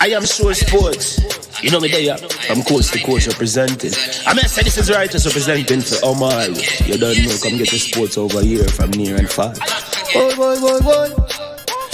I am sure sports. You know me there, I'm coast to coast representing. I mean, I say this is righteous representing for Omar. You don't know, come get the sports over here from near and far. Boy.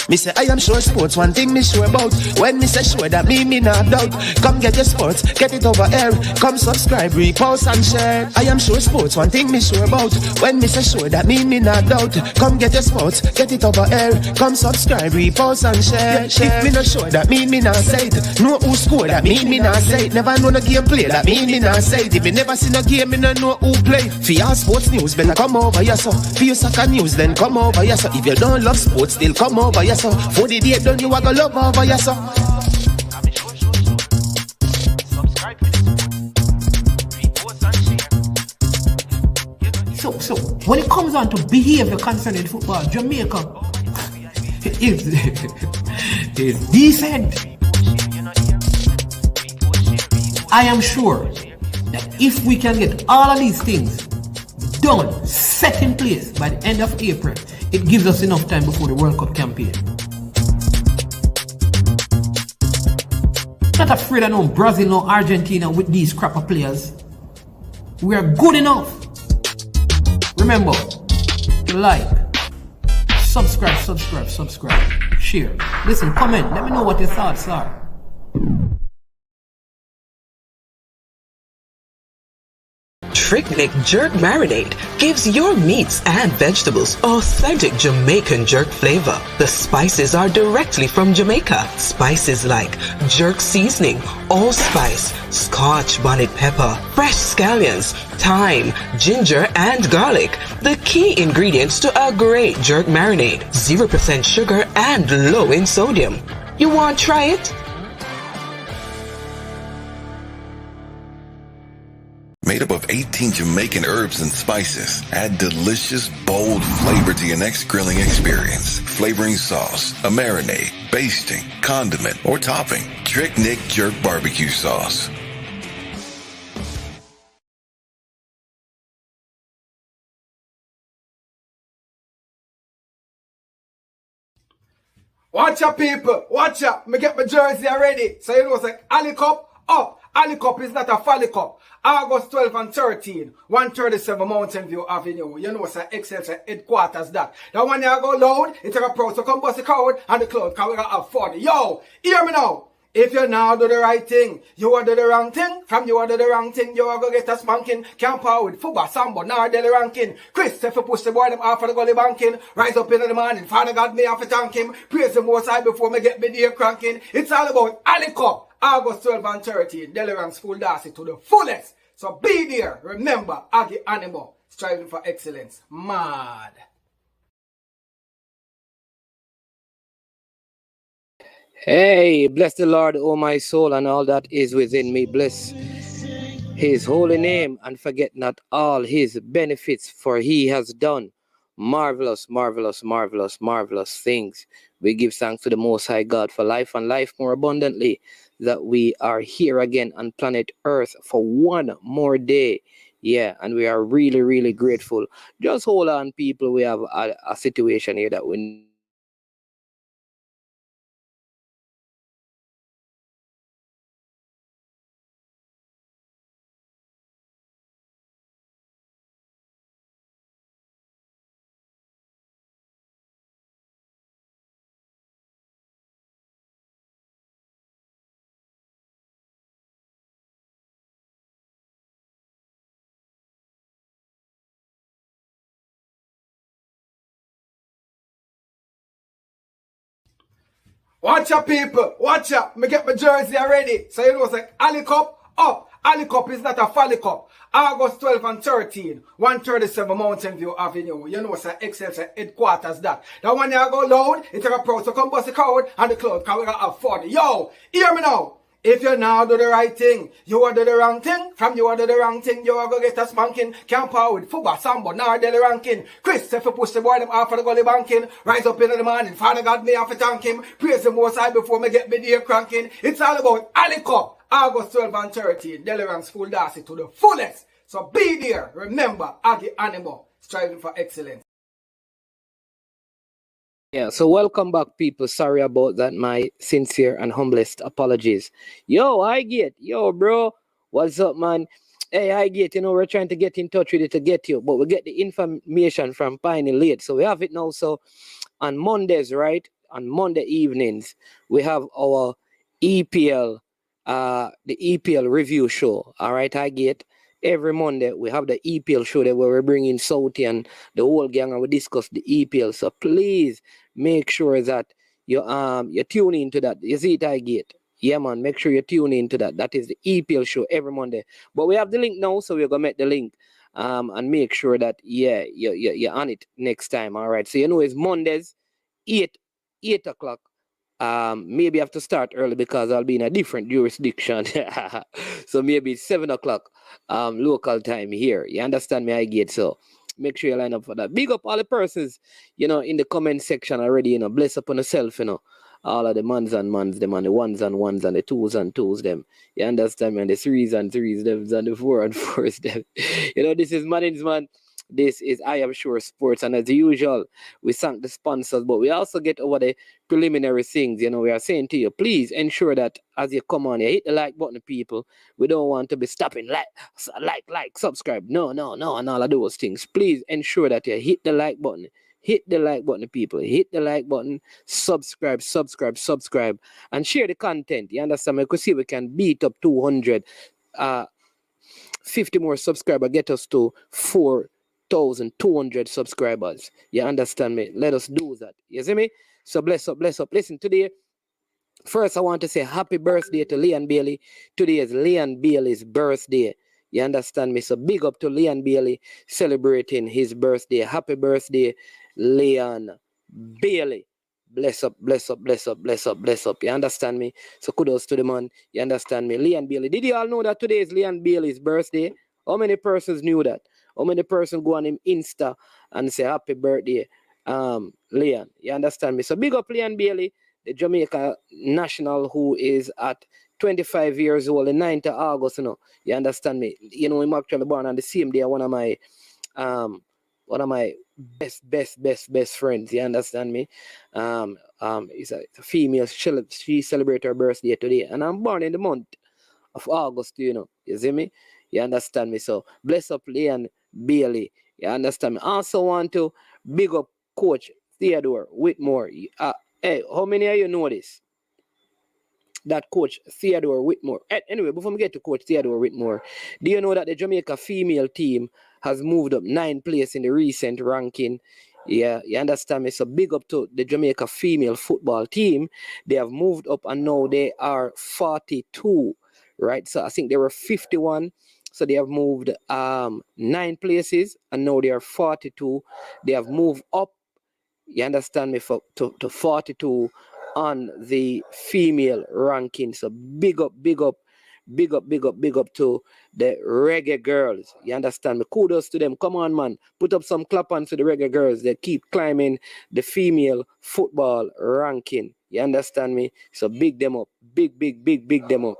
Me say I am sure sports, one thing me sure about. When me say sure, that me not doubt. Come get your sports, get it over here. Come subscribe, repost and share. I am sure sports, one thing me sure about. When me say sure, that me not doubt. Come get your sports, get it over here. Come subscribe, repost and share. If me not sure, that me not say it. Know who score, that me not say it. Never know no game play, that me not say it. If me never seen a game, me no know who play. For your sports news, better come over here so. For your soccer news, then come over here so. If you don't love sports, still come over here so. For the day done, you are gonna love over here so. So when it comes on to behavior concerning football, Jamaica is decent. I am sure that if we can get all of these things done, set in place by the end of April, it gives us enough time before the World Cup campaign. Not afraid of no Brazil, no Argentina with these crap of players. We are good enough. Remember, like, subscribe, share. Listen, comment, let me know what your thoughts are. Trick Jerk Marinade gives your meats and vegetables authentic Jamaican jerk flavor. The spices are directly from Jamaica. Spices like jerk seasoning, allspice, Scotch bonnet pepper, fresh scallions, thyme, ginger, and garlic. The key ingredients to a great jerk marinade. 0% sugar and low in sodium. You want to try it? Made up of 18 Jamaican herbs and spices, add delicious, bold flavor to your next grilling experience. Flavoring sauce, a marinade, basting, condiment, or topping. Trick Nick Jerk Barbecue Sauce. Watch out, people. Watch out. Me get my jersey already. So you know it's like Ali Cup up. Ali Cup is not a Folly Cup. August 12 and 13, 137 Mountain View Avenue. You know it's an Excel headquarters that. That one you go loud, it's a pro. So come bust the crowd and the cloud. Cause we got have fun. Yo, hear me now. If you now do the right thing, you are do the wrong thing. From you are do the wrong thing, you are going to get a spanking. Camp out with football, samba, now the ranking. Chris, if you push the boy them off of the gully banking, rise up in the morning, Father God may have to thank him. Praise the Most High before me get me there cranking. It's all about Ali Cup, August 12 and 13, Delaware School Darcy to the fullest. So be there. Remember, Aggie Animal, striving for excellence. Mad. Hey, bless the Lord, O my soul, and all that is within me. Bless his holy name, and forget not all his benefits, for he has done marvelous, marvelous, marvelous, marvelous things. We give thanks to the Most High God for life and life more abundantly, that we are here again on planet Earth for one more day. Yeah, and we are really, really grateful. Just hold on, people. We have a situation here that we Watch out, people. Watch out. Me get my jersey already. So you know it's like Ali Cup up. Ali Cup is not a Folly Cup. August 12 and 13, 137 Mountain View Avenue. You know it's an Excel headquarters that. That one you go loud, it's a pro. So come bust the crowd and the cloud. Cause we got have fun. Yo, hear me now. If you now do the right thing, you are do the wrong thing. From you are do the wrong thing, you are going to get a spanking. Camp out with football, samba, now the ranking. Chris, if you push the boy them off of the gully banking, rise up in the morning, Father God may have to thank him. Praise the Most High before me get me there cranking. It's all about Ali Cup, August 12 and 13, Delaware School Darcy to the fullest. So be there. Remember, Aggie Animal, striving for excellence. Yeah, so welcome back, people. Sorry about that. My sincere and humblest apologies. Yo, I get. Yo, bro. What's up, man? Hey, I get. We're trying to get in touch with you to get you, but we get the information from Piney late. So we have it now. So on Mondays, right? On Monday evenings, we have our EPL, the EPL review show. All right, I get. Every Monday, we have the EPL show there where we bring in Southie and the whole gang and we discuss the EPL. So please make sure that you tune into that. You see it, I get. Yeah, man, make sure you tune into that. That is the EPL show every Monday. But we have the link now, so we're gonna make the link and make sure that you're on it next time. All right. So it's Mondays, 8 o'clock. Maybe I have to start early because I'll be in a different jurisdiction. So maybe it's 7 o'clock local time here. You understand me? I get. So make sure you line up for that. Big up all the persons, in the comment section already, bless upon yourself, all of the mans and mans, them and the ones and ones and the twos and twos, them. You understand me? And the threes and threes, them and the four and fours, them. This is Mannings, man. This is I Am Sure Sports, and as usual, we thank the sponsors, but we also get over the preliminary things. We are saying to you, please ensure that as you come on, you hit the like button, people. We don't want to be stopping like, subscribe. No, and all of those things. Please ensure that you hit the like button. Hit the like button, people. Hit the like button. Subscribe, and share the content. You understand? We could see we can beat up 200. 50 more subscribers get us to 4,200 subscribers. You understand me? Let us do that. You see me? So bless up. Listen, today, first I want to say happy birthday to Leon Bailey. Today is Leon Bailey's birthday. You understand me? So big up to Leon Bailey celebrating his birthday. Happy birthday, Leon Bailey. Bless up. You understand me? So kudos to the man. You understand me? Leon Bailey. Did you all know that today is Leon Bailey's birthday? How many persons knew that? How many persons go on him Insta and say happy birthday, Leon? You understand me? So big up Leon Bailey, the Jamaica national who is at 25 years old, the 9th of August, You understand me? Him actually born on the same day, one of my best friends. You understand me? It's a female. She celebrates her birthday today, and I'm born in the month of August. You see me? You understand me? So bless up Leon Bailey. You understand me? I also want to big up Coach Theodore Whitmore. Hey, how many of you know this? That Coach Theodore Whitmore. Anyway, before we get to Coach Theodore Whitmore, do you know that the Jamaica female team has moved up 9th place in the recent ranking? Yeah, you understand me? So big up to the Jamaica female football team. They have moved up and now they are 42, right? So I think they were 51. So they have moved 9 places and now they are 42. They have moved up, you understand me, to 42 on the female ranking. So big up to the reggae girls. You understand me? Kudos to them. Come on, man. Put up some clap on to the reggae girls. They keep climbing the female football ranking. You understand me? So big them up. Big them up.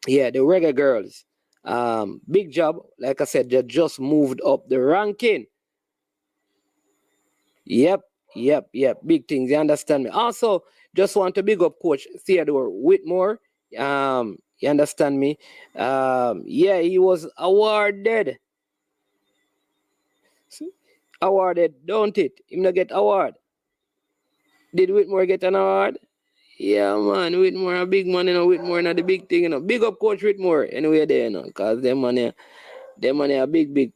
Yeah, the reggae girls. Big job. Like I said, they just moved up the ranking. Yep. Big things. You understand me? Also, just want to big up Coach Theodore Whitmore. You understand me? Yeah, he was awarded. Don't it? Him not get award. Did Whitmore get an award? Yeah, man. Whitmore a big man, Whitmore not the big thing, Big up Coach Whitmore. Anyway, there, cause them money are big. Big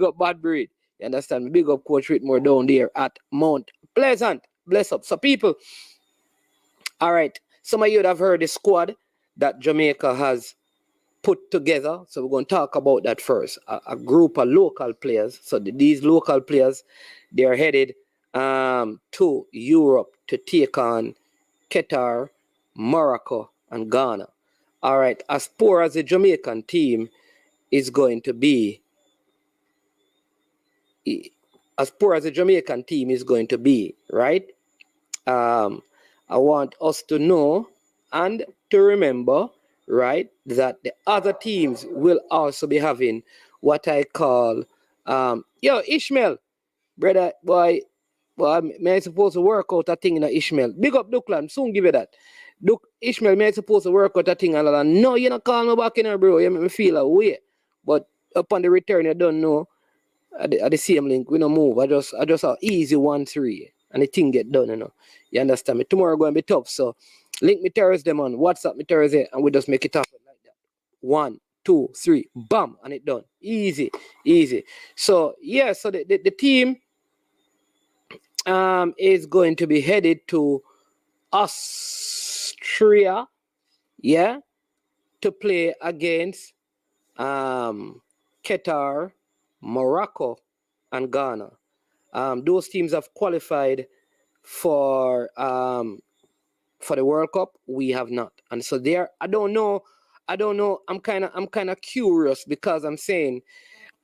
up Bad Breed. You understand me? Big up Coach Whitmore down there at Mount Pleasant. Bless up. So people, all right. Some of you would have heard the squad that Jamaica has put together. So we're going to talk about that first. A group of local players. So these local players, they are headed to Europe to take on Qatar, Morocco, and Ghana. All right. As poor as the Jamaican team is going to be, right? I want us to know and to remember, right, that the other teams will also be having what I call Yo, Ishmael, brother, boy, may I supposed to work out a thing in Ishmael. Big up Duckland, soon give you that. Ishmael, may I supposed to work out a thing and all that. No, you not call me back in here, bro. You make me feel away. But upon the return, you don't know. At the same link, we don't move. I just have easy 1-3. And the thing get done, you know. You understand me? Tomorrow going to be tough. So link me Thursday, man. WhatsApp me Thursday, and we just make it happen like that. 1, 2, 3, bam, and it done. Easy. So yeah, so the team is going to be headed to Austria, yeah, to play against Qatar, Morocco, and Ghana. Those teams have qualified for the World Cup. We have not, and so there. I don't know. I'm kind of curious because I'm saying,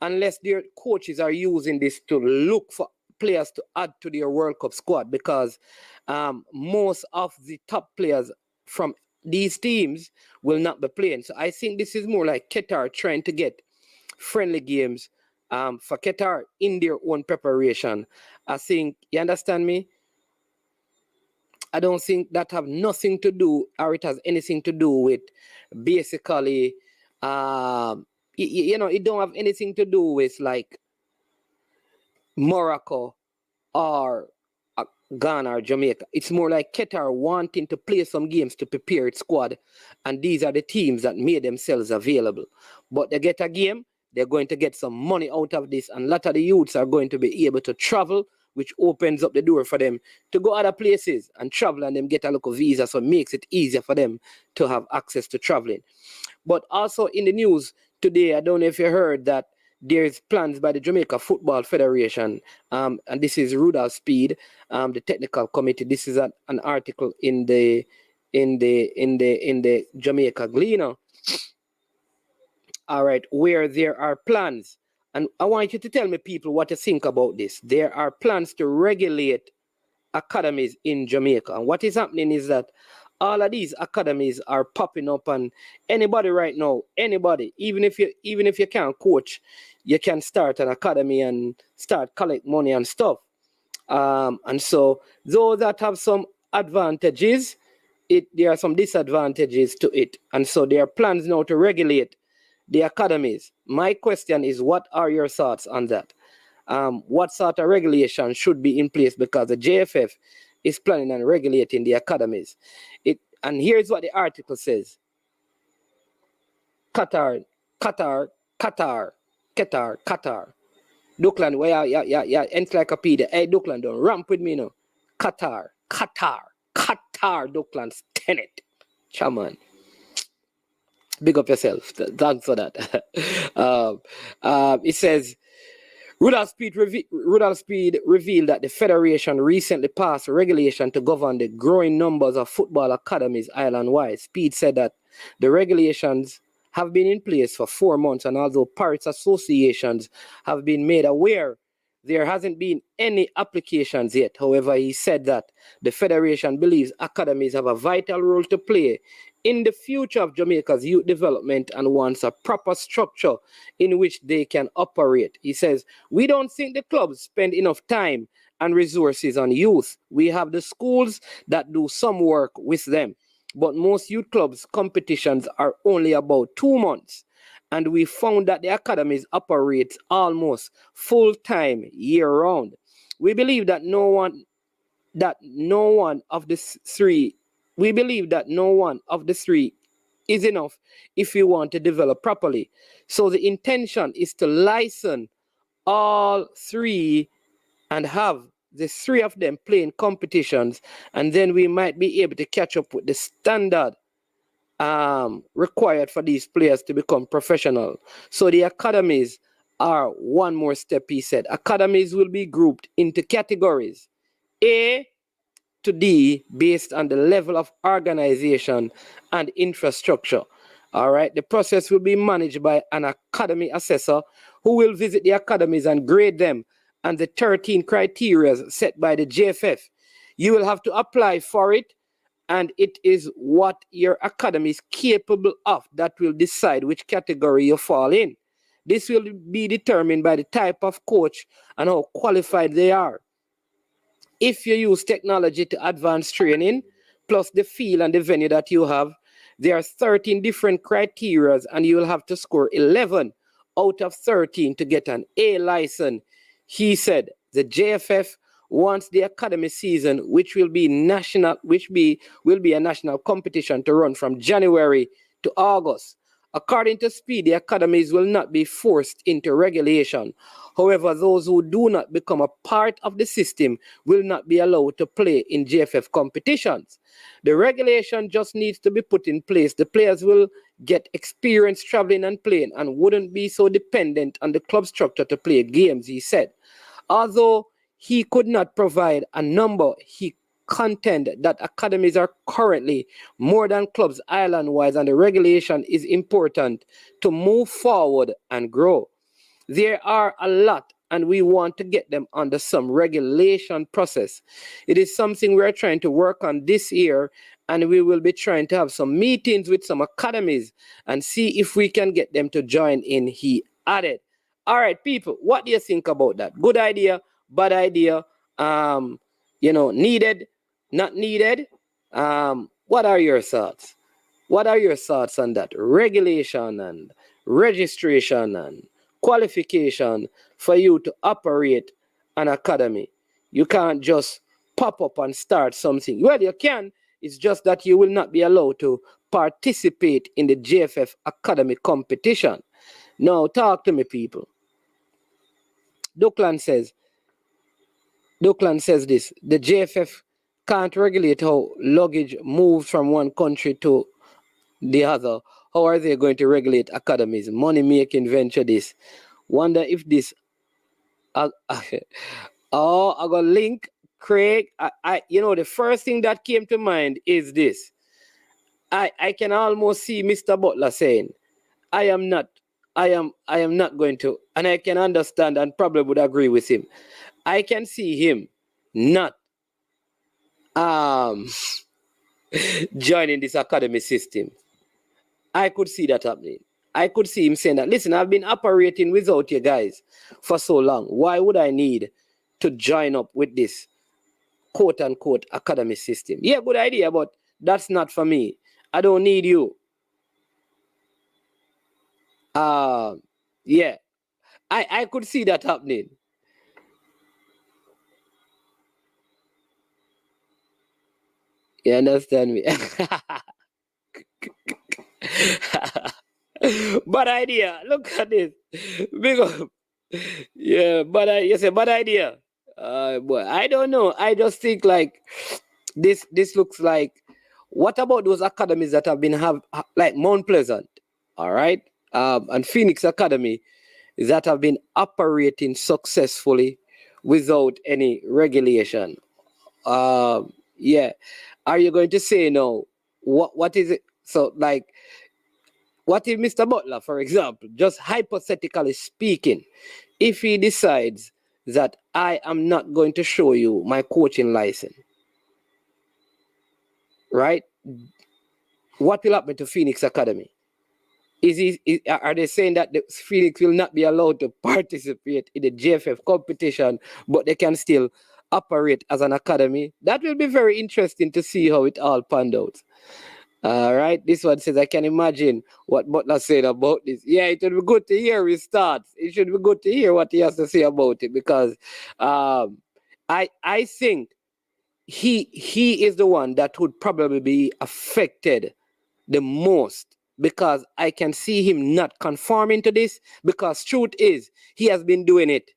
unless their coaches are using this to look for players to add to their World Cup squad, because most of the top players from these teams will not be playing. So I think this is more like Qatar trying to get friendly games for Qatar in their own preparation. I think, you understand me? I don't think that have nothing to do, or it has anything to do with basically, you know, it don't have anything to do with like Morocco or Ghana or Jamaica. It's more like Qatar wanting to play some games to prepare its squad, and these are the teams that made themselves available. But they get a game, they're going to get some money out of this, and a lot of the youths are going to be able to travel, which opens up the door for them to go other places and travel, and them get a local visa, so it makes it easier for them to have access to traveling. But also in the news today, I don't know if you heard that there's plans by the Jamaica Football Federation, and this is Rudolph Speed, the technical committee. This is an article in the Jamaica Gleaner. All right, where there are plans, and I want you to tell me, people, what you think about this. There are plans to regulate academies in Jamaica, and what is happening is that all of these academies are popping up, and anybody right now, anybody, even if you can't coach, you can start an academy and start collect money and stuff. And so those that have some advantages, there are some disadvantages to it. And so there are plans now to regulate the academies. My question is, what are your thoughts on that? What sort of regulation should be in place? Because the JFF is planning on regulating the academies. And here's what the article says. Qatar. Duckland, where yeah, encyclopedia. Hey, Duckland, don't ramp with me now. Qatar, Duckland's tenant. Chairman. Big up yourself. Thanks for that. It says, Rudolph Speed revealed that the Federation recently passed a regulation to govern the growing numbers of football academies island-wide. Speed said that the regulations have been in place for 4 months, and although parts associations have been made aware, there hasn't been any applications yet. However, he said that the Federation believes academies have a vital role to play in the future of Jamaica's youth development and wants a proper structure in which they can operate. He says, we don't think the clubs spend enough time and resources on youth. We have the schools that do some work with them, but most youth clubs' competitions are only about 2 months. And we found that the academies operate almost full-time year-round. We believe that no one of the three is enough if we want to develop properly. So the intention is to license all three and have the three of them playing competitions, and then we might be able to catch up with the standard required for these players to become professional. So the academies are one more step, he said. Academies will be grouped into categories A to D based on the level of organization and infrastructure. All right. The process will be managed by an academy assessor who will visit the academies and grade them and the 13 criteria set by the JFF. You will have to apply for it, and it is what your academy is capable of that will decide which category you fall in. This will be determined by the type of coach and how qualified they are. If you use technology to advance training, plus the field and the venue that you have, there are 13 different criteria, and you will have to score 11 out of 13 to get an A license. He said the JFF wants the academy season, which will be will be a national competition, to run from January to August. According to Speed, the academies will not be forced into regulation. However, those who do not become a part of the system will not be allowed to play in JFF competitions. The regulation just needs to be put in place. The players will get experience traveling and playing and wouldn't be so dependent on the club structure to play games, he said. Although he could not provide a number, he contended that academies are currently more than clubs island-wise, and the regulation is important to move forward and grow. There are a lot, and we want to get them under some regulation process. It is something we're trying to work on this year, and we will be trying to have some meetings with some academies and see if we can get them to join in, he added. All right, people, what do you think about that? Good idea, bad idea, needed, not needed? What are your thoughts? What are your thoughts on that? Regulation and registration and qualification for you to operate an academy. You can't just pop up and start something. Well, you can. It's just that you will not be allowed to participate in the JFF Academy competition. Now, talk to me, people. Duckland says this: the JFF can't regulate how luggage moves from one country to the other. How are they going to regulate academies? Money-making venture this. Wonder if this... I got link, Craig. The first thing that came to mind is this. I can almost see Mr. Butler saying, I am not going to, and I can understand and probably would agree with him. I can see him not joining this academy system. I could see that happening. I could see him saying that, listen, I've been operating without you guys for so long. Why would I need to join up with this quote-unquote academy system? Yeah, good idea, but that's not for me. I don't need you. Yeah, I could see that happening. You understand me? Bad idea. Look at this. Big up. Yeah, you say bad idea. Boy, I don't know. I just think like this looks like, what about those academies that have been like Mount Pleasant, all right? And Phoenix Academy that have been operating successfully without any regulation. Yeah. Are you going to say no? What is it? So like, what if Mr. Butler, for example, just hypothetically speaking, if he decides that I am not going to show you my coaching license, right? What will happen to Phoenix Academy? Are they saying that the Phoenix will not be allowed to participate in the JFF competition, but they can still operate as an academy? That will be very interesting to see how it all panned out. All right, this one says, I can imagine what Butler said about this. Yeah, it would be good to hear his thoughts. It should be good to hear what he has to say about it, because I think he is the one that would probably be affected the most, because I can see him not conforming to this, because truth is, he has been doing it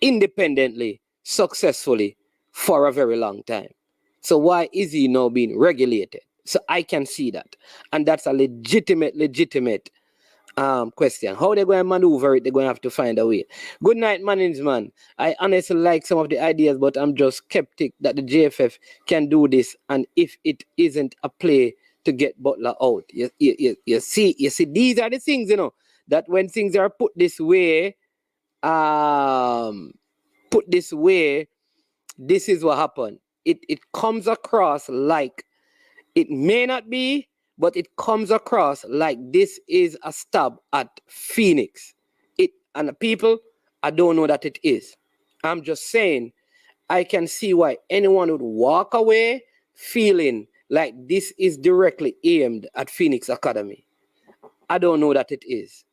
independently, successfully for a very long time. So why is he now being regulated? So I can see that. And that's a legitimate question. How they're going to maneuver it, they're going to have to find a way. Good night, management. I honestly like some of the ideas, but I'm just skeptic that the JFF can do this, and if it isn't a play to get Butler out. You see, these are the things, that when things are put this way, this is what happened. It comes across like it may not be, but it comes across like this is a stab at Phoenix. And the people, I don't know that it is. I'm just saying, I can see why anyone would walk away feeling like this is directly aimed at Phoenix Academy. I don't know that it is.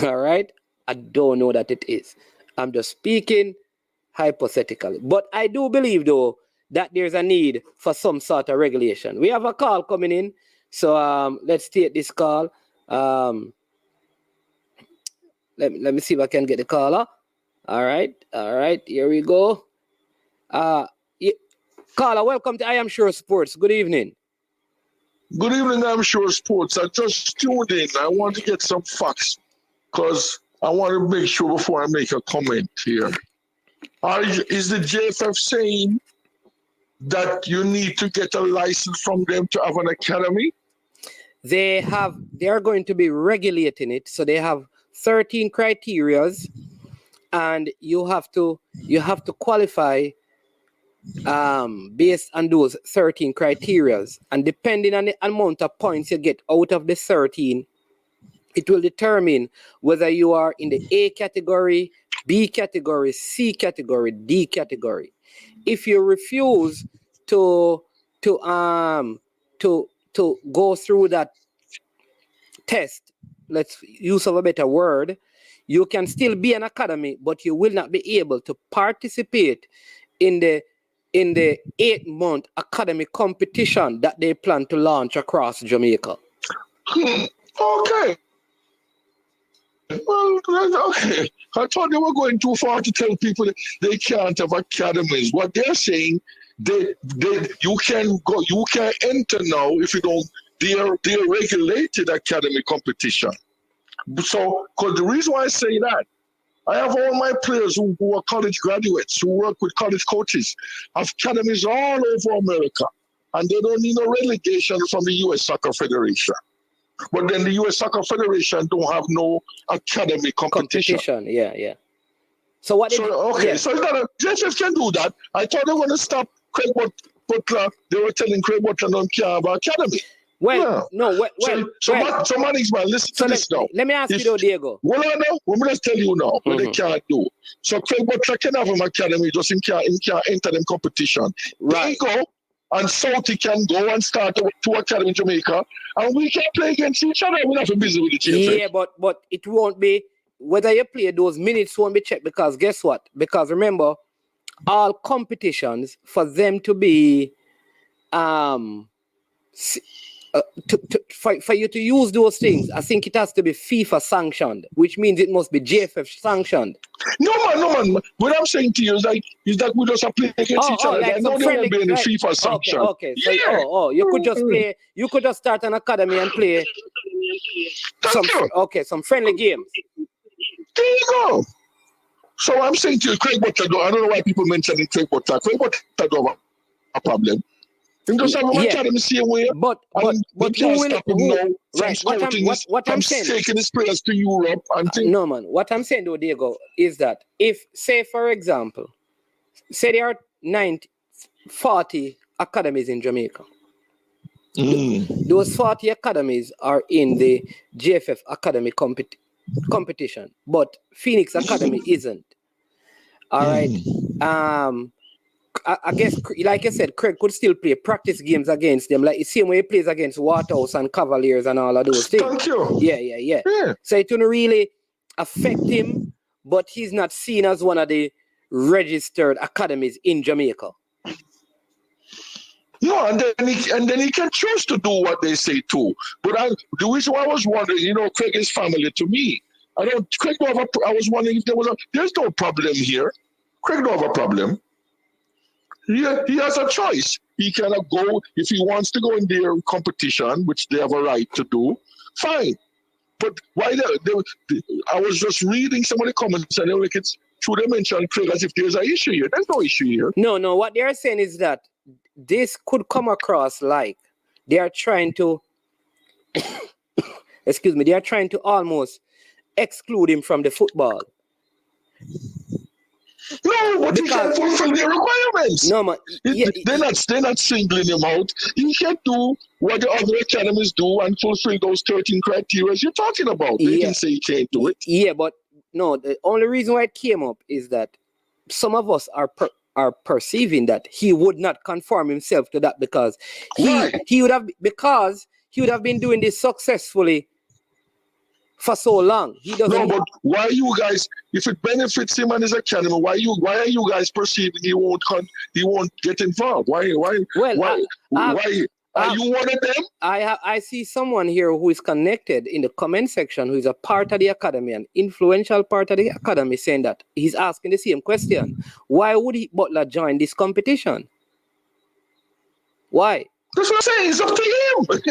All right? I don't know that it is. I'm just speaking hypothetically. But I do believe, though, that there's a need for some sort of regulation. We have a call coming in. So let's take this call. Let me see if I can get the caller. All right. Here we go. Caller, welcome to I Am Sure Sports. Good evening. Good evening, I'm Sure Sports. I just tuned in. I want to get some facts because I want to make sure before I make a comment here. Is the JFF saying that you need to get a license from them to have an academy? They are going to be regulating it. So they have 13 criterias, and you have to qualify based on those 13 criterias, and depending on the amount of points you get out of the 13, it will determine whether you are in the A category, B category, C category, D category. If you refuse to go through that test, let's use of a better word, you can still be an academy, but you will not be able to participate in the 8-month academy competition that they plan to launch across Jamaica. Okay. Well, okay. I thought they were going too far to tell people that they can't have academies. What they're saying, you can enter now if you don't. They're regulated academy competition. So, because the reason why I say that, I have all my players who are college graduates, who work with college coaches, have academies all over America, and they don't need no relegation from the U.S. Soccer Federation. But then the U.S. Soccer Federation don't have no academy competition. Yeah. So what? So it's not JFF can do that. I thought they were going to stop Craig Butler. They were telling Craig Butler don't care about academy. Well, no. So management, listen to this now. Let me ask you though, Diego. Well, I know. Let me just tell you now what they can't do. So Craig Butler can have an academy, just in can't enter them competition. Right. They go, and Southie can go and start to academy in Jamaica, and we can play against each other. We're not busy with the JFF. Yeah, but it won't be, whether you play, those minutes won't be checked, because guess what? Because remember, all competitions, for them to be for you to use those things, I think it has to be FIFA sanctioned, which means it must be JFF sanctioned. No man. What I'm saying to you is that we just play against each other. Like I know there won't be any FIFA sanction. Okay. So, you could just play. You could just start an academy and play some friendly games. There you go. So I'm saying to you, Craig Butler, I don't know why people mentioning Craig Butler. Craig Butler don't have a problem. You just have an academy same way. But who will stop him now? Right. What I'm saying, taking his players to Europe and things. No man. What I'm saying though, Diego, is that if, say for example, say there are 40 academies in Jamaica. Those 40 academies are in the JFF Academy competition, but Phoenix Academy isn't. All right. I guess, like I said, Craig could still play practice games against them, like the same way he plays against Waterhouse and Cavaliers and all of those things. Thank you. Yeah. So it wouldn't really affect him, but he's not seen as one of the registered academies in Jamaica. No, and then he can choose to do what they say too. But the reason why I was wondering, Craig is family to me. I was wondering if there's no problem here. Craig don't have a problem. He has a choice. He cannot go if he wants to go in their competition, which they have a right to do. Fine, but why? I was just reading some of the comments, and they were like, it's true. They mentioned Craig as if there's an issue here. There's no issue here. No. What they are saying is that this could come across like they are trying to, they are trying to almost exclude him from the football. No, but he can fulfill their requirements. No, man. Yeah, They're not singling him out. He can do what the other academies do and fulfill those 13 criteria you're talking about. They yeah, can say he can't do it. yeah, but no. The only reason why it came up is that some of us are perceiving that he would not conform himself to that because Why? he would have been doing this successfully for so long. He doesn't. No, but why you guys? If it benefits him and his academy, why are you guys perceiving he won't get involved? Why? Well, Why? Are you one of them? I see someone here who is connected in the comment section who is a part of the academy, an influential part of the academy, saying that he's asking the same question. Why would Butler join this competition? Why? That's what I'm saying. It's up to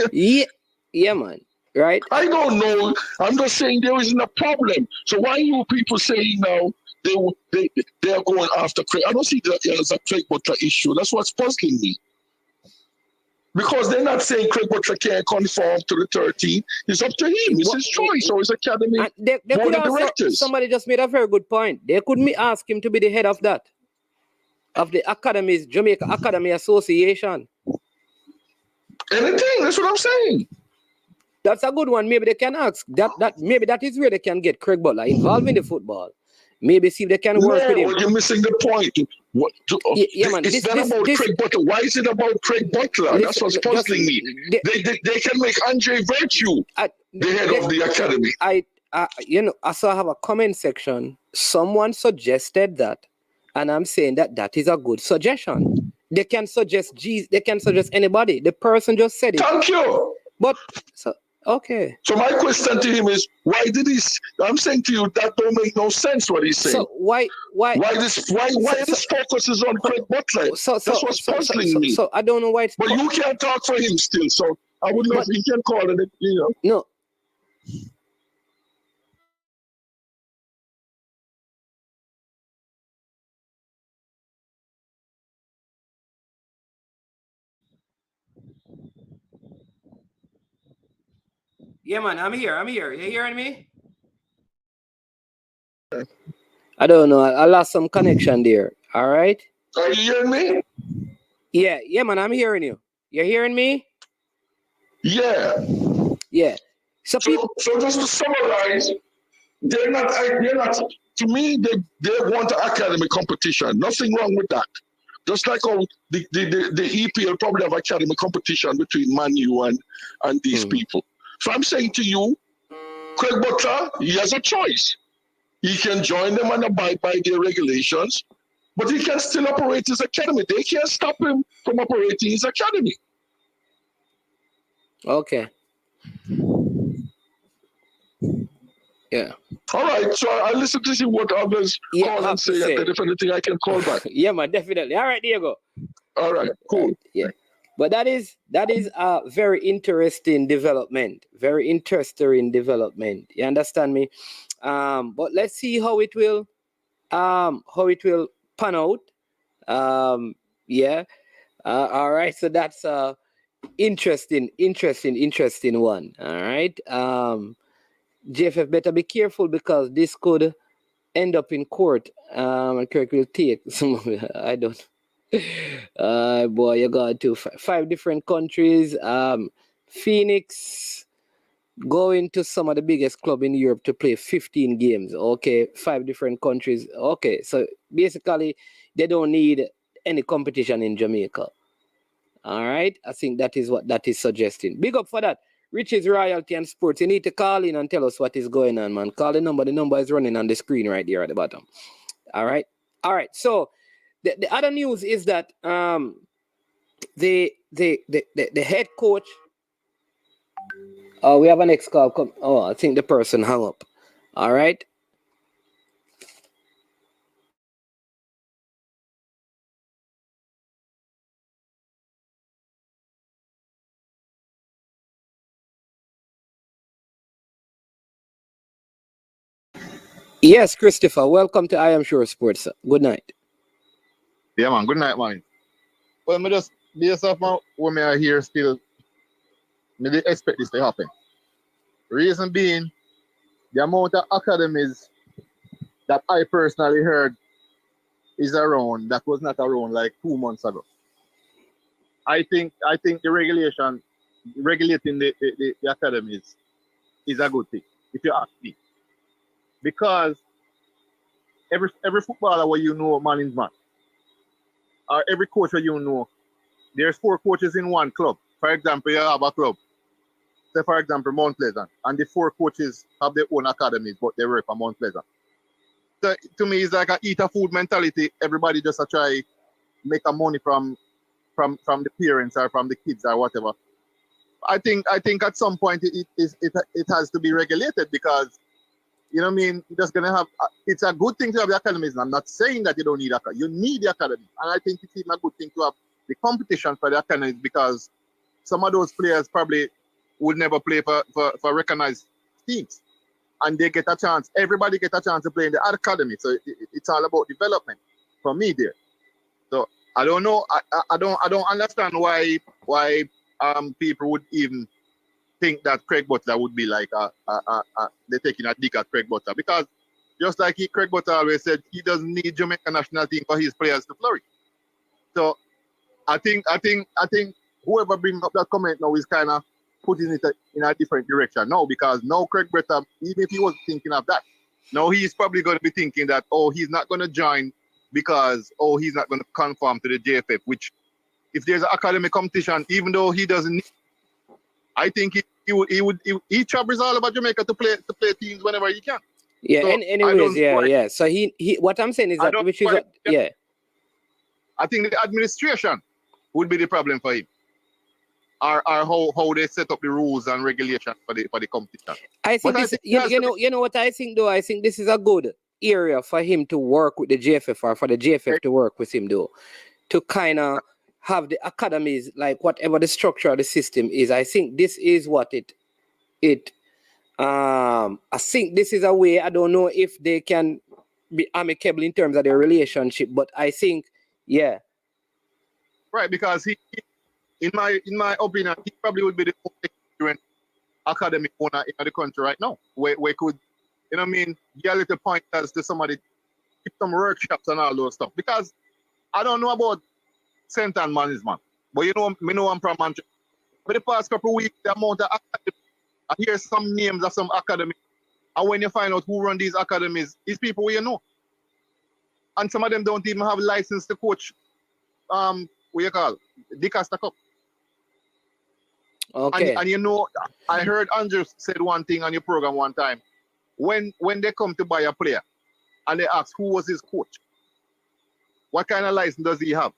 him. Yeah, man. Right? I don't know. I'm just saying there isn't a problem. So why are you people saying now they are going after Craig? I don't see that as a Craig Butler issue. That's what's puzzling me. Because they're not saying Craig Butler can't conform to the 13. It's up to him. It's his choice or his academy board of directors. Somebody just made a very good point. They could ask him to be the head of that. Of the academies, Jamaica Academy Association. Anything. That's what I'm saying. That's a good one. Maybe they can ask. Maybe that is where they can get Craig Butler involved in the football. Maybe see if they can work with him. You're missing the point. Man. It's not about Craig Butler. Why is it about Craig Butler? That's what's puzzling me. They can make Andre Virtue the head of the academy. I saw I have a comment section. Someone suggested that, and I'm saying that is a good suggestion. They can suggest they can suggest anybody. The person just said it. Thank you. But okay. So my question to him is, why did he? I'm saying to you that don't make no sense what he's saying. So why this focus is on Craig Butler? That's what's puzzling me. So I don't know why. But you can't talk for him still. So I would know if he can call it. No. Yeah, man, I'm here. You hearing me? I don't know. I lost some connection there. All right. Are you hearing me? Yeah, man, I'm hearing you. You hearing me? Yeah. So just to summarize, they're not. To me, they want academic competition. Nothing wrong with that. Just like how the EPL probably have academic competition between Man U and these people. So I'm saying to you, Craig Butler, he has a choice. He can join them and abide by their regulations, but he can still operate his academy. They can't stop him from operating his academy. Okay. Yeah. All right. So I'll listen to see what others call and say, and then if anything I can call back. Yeah, man, definitely. All right, Diego. All right, cool. Yeah. But that is a very interesting development. Very interesting development. You understand me? But let's see how it will pan out. All right. So that's interesting one. All right. JFF better be careful because this could end up in court. And Kirk will take some of it. I don't. Boy, you got to 5 different countries. Phoenix going to some of the biggest club in Europe to play 15 games. Okay, 5 different countries. Okay, so basically they don't need any competition in Jamaica. All right, I think that is what that is suggesting. Big up for that. Riches, Royalty, and Sports. You need to call in and tell us what is going on, man. Call the number. The number is running on the screen right there at the bottom. All right. So the other news is that the head coach. We have a next call. I think the person hung up. All right. Yes, Christopher. Welcome to I Am Sure Sports. Good night. Yeah, man. Good night, man. Well, me just based off my what me I hear still, me dey expect this to happen. Reason being, the amount of academies that I personally heard is around that was not around like 2 months ago. I think the regulation regulating the academies is a good thing, if you ask me. Because every footballer where you know man is man, or every coach where you know, there's 4 coaches in one club. For example, you have a club, say for example Mount Pleasant, and the 4 coaches have their own academies, but they work for Mount Pleasant. So, to me, it's like a eat a food mentality. Everybody just a try make a money from the parents or from the kids or whatever. I think at some point it has to be regulated, because you know what I mean, you're just gonna have it's a good thing to have the academies. I'm not saying that you don't need you need the academy, and I think it's even a good thing to have the competition for the academies, because some of those players probably would never play for recognized teams, and they get a chance. Everybody get a chance to play in the academy, so it's all about development for me there. So I don't know. I don't understand why people would even think that Craig Butler would be like they're taking a dig at Craig Butler, because just like Craig Butler always said, he doesn't need Jamaica national team for his players to flourish. So I think whoever brings up that comment now is kind of putting it in a different direction now, because now Craig Butler, even if he was thinking of that, now he's probably going to be thinking that, oh, he's not going to join because, oh, he's not going to conform to the JFF, which if there's an academic competition, even though he doesn't need, I think he travels all about Jamaica to play teams whenever he can. Yeah, So anyways, yeah. So he what I'm saying is that which is yeah. I think the administration would be the problem for him. Or how they set up the rules and regulations for the competition. I think this, you know what I think though? I think this is a good area for him to work with the JFF, or for the JFF to work with him though, to kind of have the academies, like whatever the structure of the system is. I think this is what I think this is a way. I don't know if they can be amicable in terms of their relationship, but I think, yeah. Right, because he in my opinion, he probably would be the most academic owner in the country right now. Where could, you know what I mean, get a little pointers to somebody, keep some workshops and all those stuff. Because I don't know about St. Ann management, but you know, me know I'm from Manchester. For the past couple of weeks, the amount of academies, I hear some names of some academies, and when you find out who run these academies, it's people you know. And some of them don't even have license to coach, what you call, the Costa Cup. Okay. And you know, I heard Andrew said one thing on your program one time. When they come to buy a player and they ask who was his coach, what kind of license does he have?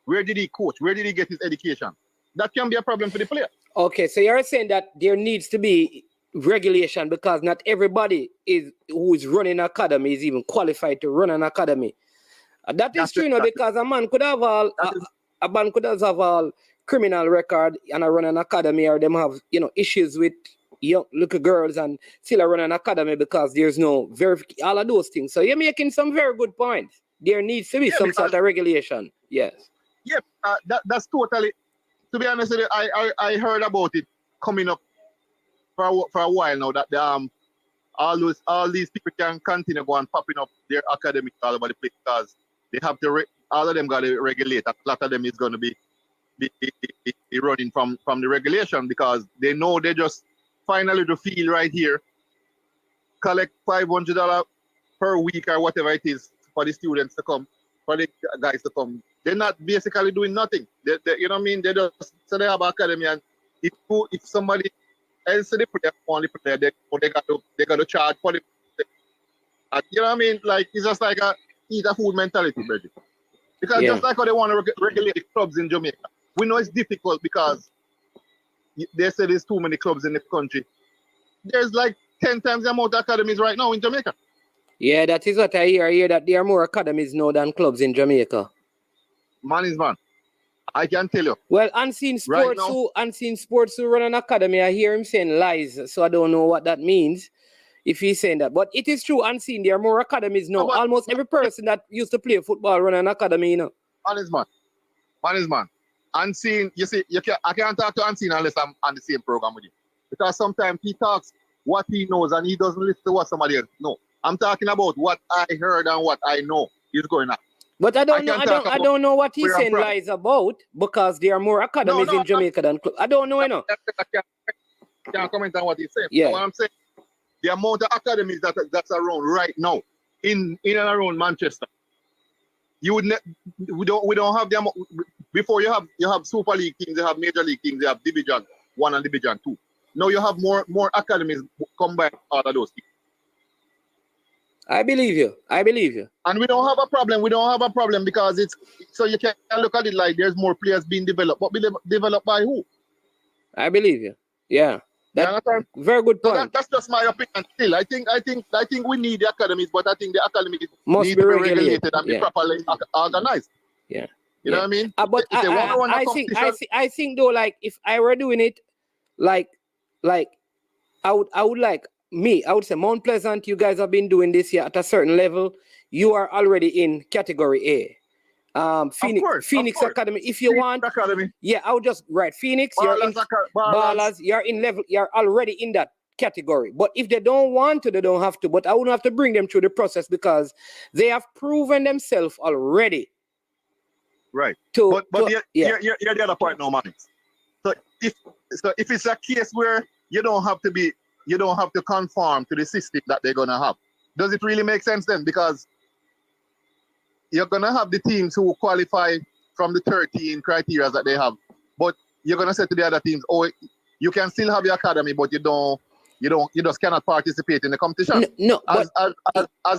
Where did he coach? Where did he get his education? That can be a problem for the player. Okay, so you're saying that there needs to be regulation, because not everybody who is running an academy is even qualified to run an academy. That is true, because a man could have all criminal record and run an academy, or them have issues with young little girls and still run an academy because there's no verification, all of those things. So you're making some very good points. There needs to be some sort of regulation. Yes. Yeah, that's totally. To be honest with you, I heard about it coming up for a while now, that all these people can continue going popping up their academics all over the place, because they have to all of them got to regulate. A lot of them is going to be running from the regulation, because they know they just finally to feel right here, collect $500 per week or whatever it is for the students to come, for the guys to come. They're not basically doing nothing. They you know what I mean? They just so they have academy, and if somebody else they play only player, they got to charge for the. You know what I mean? Like, it's just like a eat a food mentality, Bridget. Because just like how they want to regulate the clubs in Jamaica, we know it's difficult because they say there's too many clubs in the country. There's like 10 times the amount of academies right now in Jamaica. Yeah, that is what I hear. I hear that there are more academies now than clubs in Jamaica. Man is man. I can tell you. Well, Unseen Sports who run an academy, I hear him saying lies, so I don't know what that means if he's saying that. But it is true, Unseen, there are more academies now. Almost every person that used to play football run an academy, Man is man. Unseen, you see, I can't talk to Unseen unless I'm on the same program with you. Because sometimes he talks what he knows and he doesn't listen to what somebody else knows. I'm talking about what I heard and what I know is going on. But I don't know. can talk I about don't know what he's where I'm saying from. lies about because there are more No, academies no, in Jamaica than clubs. I don't know, you know. I can't comment on what he's saying. Yeah. But what I'm saying, the amount of academies that's around right now in and around Manchester, you would we don't have them before. You have Super League teams, you have Major League teams, you have Division 1 and Division 2. Now you have more academies combined all of those teams. I believe you. I believe you. And we don't have a problem. We don't have a problem because it's so you can look at it like there's more players being developed. But developed by who? I believe you. Yeah. That very good So point. that's just my opinion. Still, I think we need the academies, but I think the academies Must need be to be regulated. regulated and be Yeah. properly organized. Yeah. You know what I mean? But If they want to run a I competition, think though, like if I were doing it, like I would like me. I would say Mount Pleasant. You guys have been doing this here at a certain level. You are already in category A. Phoenix Academy. If you want, Academy. Yeah, I would just write Phoenix. Ballers. You're in level. You're already in that category. But if they don't want to, they don't have to. But I wouldn't have to bring them through the process because they have proven themselves already. Right. But you're the other point now, man. So if it's a case where you don't have to conform to the system that they're gonna have, does it really make sense then? Because you're gonna have the teams who qualify from the 13 criteria that they have, but you're gonna say to the other teams, oh, you can still have your academy, but you just cannot participate in the competition. No, as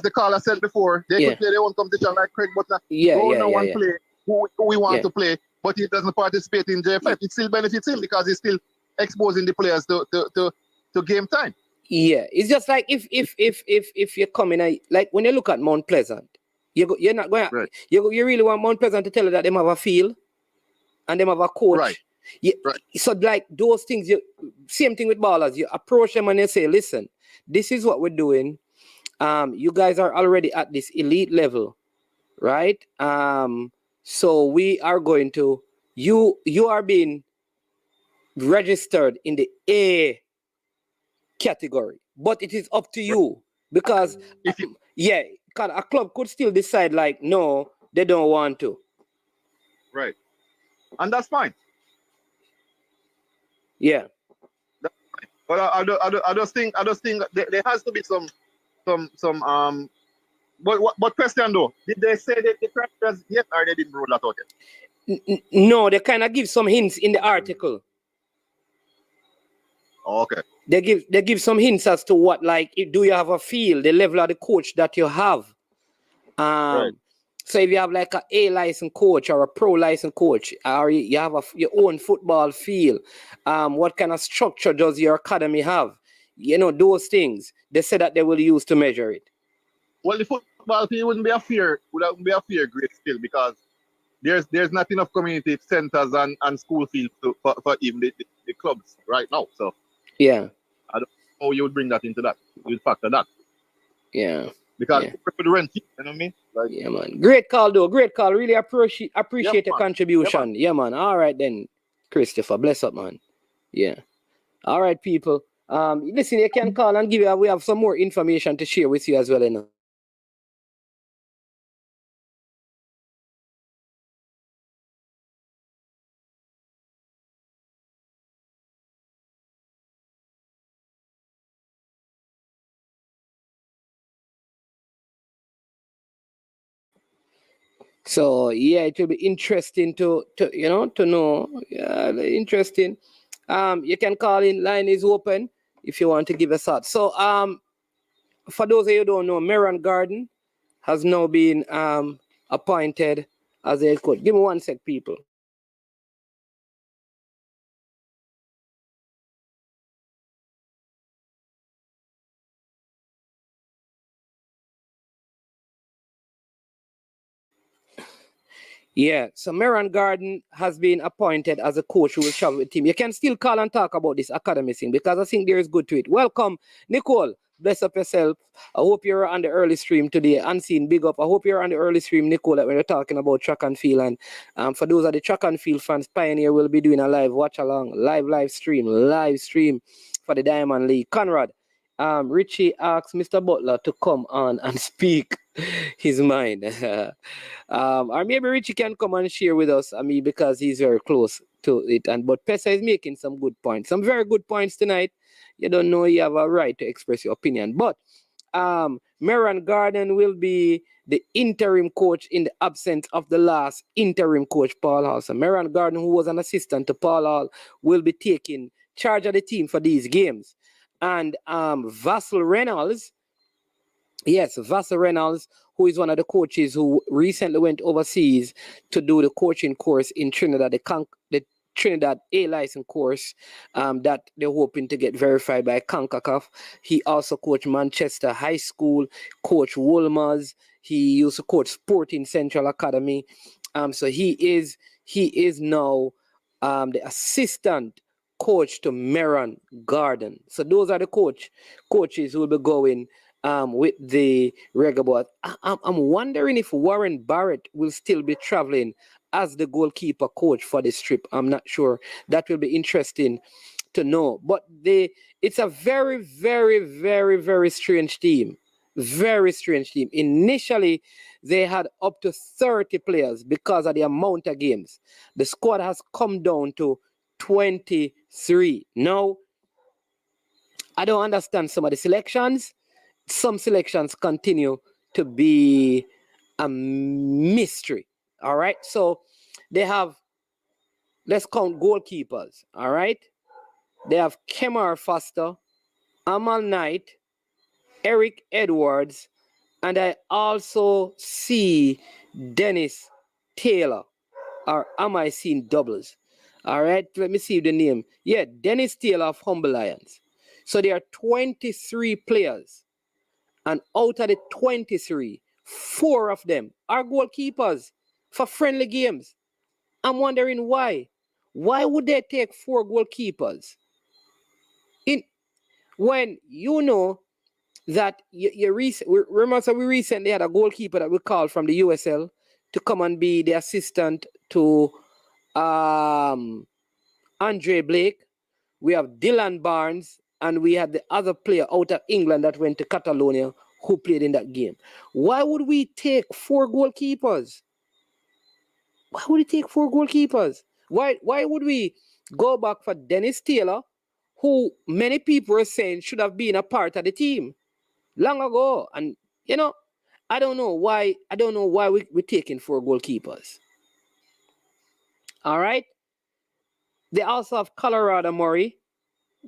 the caller said before, they could play their own competition like Craig Butler. Play who we want to play, but he doesn't participate in JFF. It still benefits him because he's still exposing the players to game time. Yeah, it's just like if you're coming, like when you look at Mount Pleasant, you're not going. Right. You really want Mount Pleasant to tell you that they have a field and they have a coach. Right. So like those things, same thing with ballers. You approach them and you say, listen, this is what we're doing. You guys are already at this elite level, right? So we are going to you are being registered in the A category, but it is up to you because a club could still decide like no, they don't want to. Right, and that's fine. Yeah, but I just think there has to be some. But question though, did they say that the criteria yet, or they didn't roll that out yet? No, they kind of give some hints in the article. Okay. They give some hints as to what, like, do you have a feel, the level of the coach that you have. Right. So if you have like an A licensed coach or a pro licensed coach, or you have your own football feel, what kind of structure does your academy have? You know, those things. They say that they will use to measure it. Well, the football field wouldn't be a fair grade still because there's not enough community centers and school fields for even the clubs right now. So yeah, I don't know how you would bring that into that. You'd factor that. Yeah. Because for the rent, you know what I mean? Like, yeah, man. Great call though. Great call. Really appreciate your contribution. Yeah, man. All right then, Christopher. Bless up, man. Yeah. All right, people. Listen, you can call and we have some more information to share with you as well, you know. So yeah, it will be interesting to know. Yeah, interesting. You can call in. Line is open if you want to give a thought. So for those of you who don't know, Meron Garden has now been appointed as a coach. Give me 1 sec, people. Yeah, so Meron Garden has been appointed as a coach who will travel with the team. You can still call and talk about this academy thing because I think there is good to it. Welcome, Nicole. Bless up yourself. I hope you're on the early stream today. Unseen, big up. I hope you're on the early stream, Nicole, when we're talking about track and field. And for those of the track and field fans, Pioneer will be doing a live watch along, live stream for the Diamond League. Conrad, Richie asked Mr. Butler to come on and speak his mind. Or maybe Richie can come and share with us, I mean, because he's very close to it. But Pesa is making some good points, some very good points tonight. You don't know you have a right to express your opinion. But Meron Garden will be the interim coach in the absence of the last interim coach, Paul Hall. So Meron Garden, who was an assistant to Paul Hall, will be taking charge of the team for these games. And Vassal Reynolds, who is one of the coaches who recently went overseas to do the coaching course in Trinidad, the Trinidad A license course that they're hoping to get verified by CONCACAF. He also coached Manchester High School, coached Wolmer's. He used to coach Sporting Central Academy. So he is now the assistant coach to Meron Garden. So those are the coaches who will be going with the Regabout. I'm wondering if Warren Barrett will still be traveling as the goalkeeper coach for this trip. I'm not sure. That will be interesting to know. But it's a very, very, very, very strange team. Very strange team. Initially, they had up to 30 players because of the amount of games. The squad has come down to 23. Now, I don't understand some of the selections. Some selections continue to be a mystery. All right. So they have, let's count goalkeepers. All right. They have Kemar Foster, Amal Knight, Eric Edwards, and I also see Dennis Taylor. Or am I seeing doubles? All right. Let me see the name. Yeah, Dennis Taylor of Humble Lions. So there are 23 players. And out of the 23, 4 of them are goalkeepers for friendly games. I'm wondering why. Why would they take 4 goalkeepers? When you know that we recently had a goalkeeper that we called from the USL to come and be the assistant to Andre Blake. We have Dylan Barnes, and we had the other player out of England that went to Catalonia who played in that game. Why would we take 4 goalkeepers? Why would we take 4 goalkeepers? Why would we go back for Dennis Taylor, who many people are saying should have been a part of the team long ago? And, I don't know why we're taking 4 goalkeepers. All right? They also have Colorado Murray.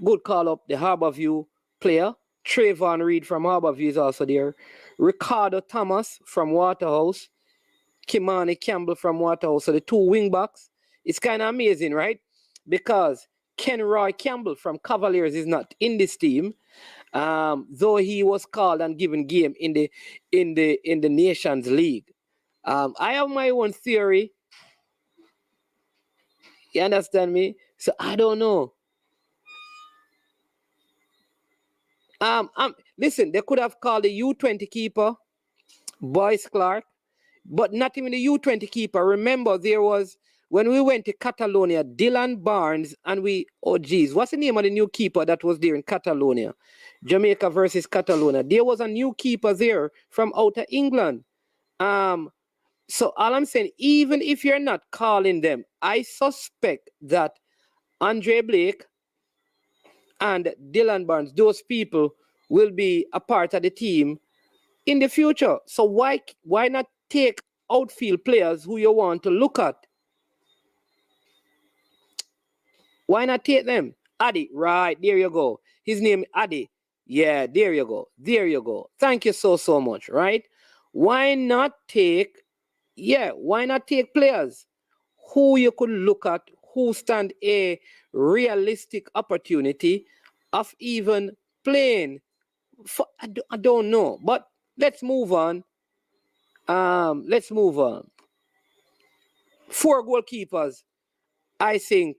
Good call up, the Harborview player. Trayvon Reed from Harborview is also there. Ricardo Thomas from Waterhouse. Kimani Campbell from Waterhouse. So the 2 wing backs. It's kind of amazing, right? Because Kenroy Campbell from Cavaliers is not in this team, though he was called and given game in the Nations League. I have my own theory. You understand me? So I don't know. Listen, they could have called the U20 keeper, Boyce Clark, but not even the U20 keeper. Remember, there was, when we went to Catalonia, Dylan Barnes, and what's the name of the new keeper that was there in Catalonia? Jamaica versus Catalonia. There was a new keeper there from out of England. So all I'm saying, even if you're not calling them, I suspect that Andre Blake and Dylan Barnes, those people will be a part of the team in the future. So why not take outfield players who you want to look at? Why not take them? Adi, right, there you go. His name Adi. Yeah, there you go. There you go. Thank you so much, right? Why not take players who you could look at, who stand a realistic opportunity of even playing for, I don't know, but let's move on. 4 goalkeepers. I think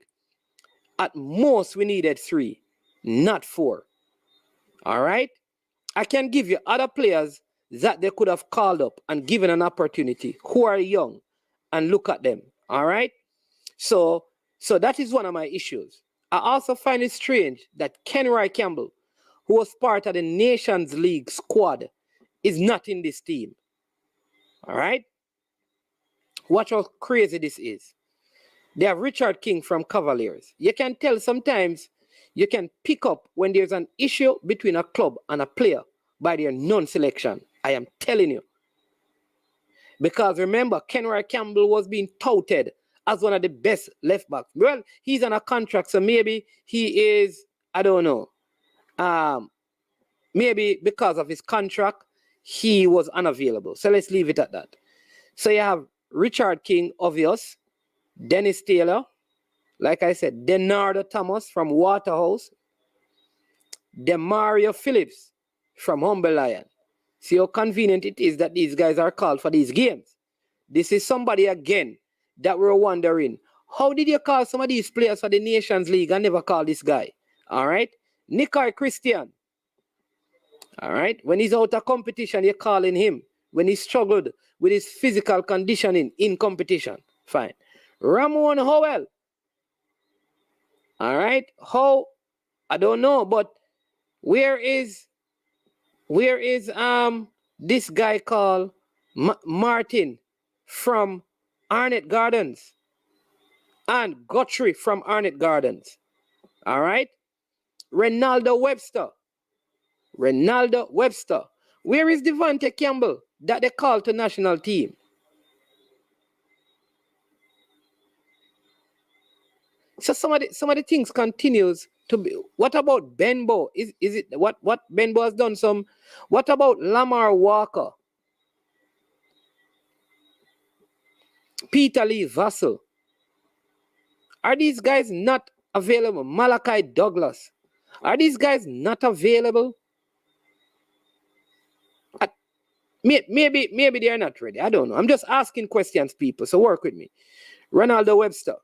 at most we needed 3, not 4. All right? I can give you other players that they could have called up and given an opportunity who are young and look at them. All right? So that is one of my issues. I also find it strange that Kenroy Campbell, who was part of the Nations League squad, is not in this team. All right? Watch how crazy this is. They have Richard King from Cavaliers. You can tell sometimes you can pick up when there's an issue between a club and a player by their non-selection. I am telling you. Because remember, Kenroy Campbell was being touted as one of the best left backs. Well, he's on a contract, so maybe he is, I don't know. Maybe because of his contract, he was unavailable. So let's leave it at that. So you have Richard King, obvious. Dennis Taylor, like I said, Denardo Thomas from Waterhouse, Demario Phillips from Humble Lion. See how convenient it is that these guys are called for these games. This is somebody again that we're wondering, how did you call some of these players for the Nations League and never call this guy? All right. Nikai Christian. All right. When he's out of competition, you're calling him. When he struggled with his physical conditioning in competition, fine. Ramon Howell. All right. How? I don't know, but where is this guy called Martin from Arnett Gardens and Guthrie from Arnett Gardens? All right. Ronaldo Webster. Where is Devontae Campbell that they call to national team? So some of the things continues to be. What about Benbow? Is it what Benbow has done some? What about Lamar Walker? Peter Lee Vassell. Are these guys not available? Malachi Douglas. Are these guys not available? Maybe they are not ready. I don't know. I'm just asking questions, people. So work with me. Ronaldo Webster.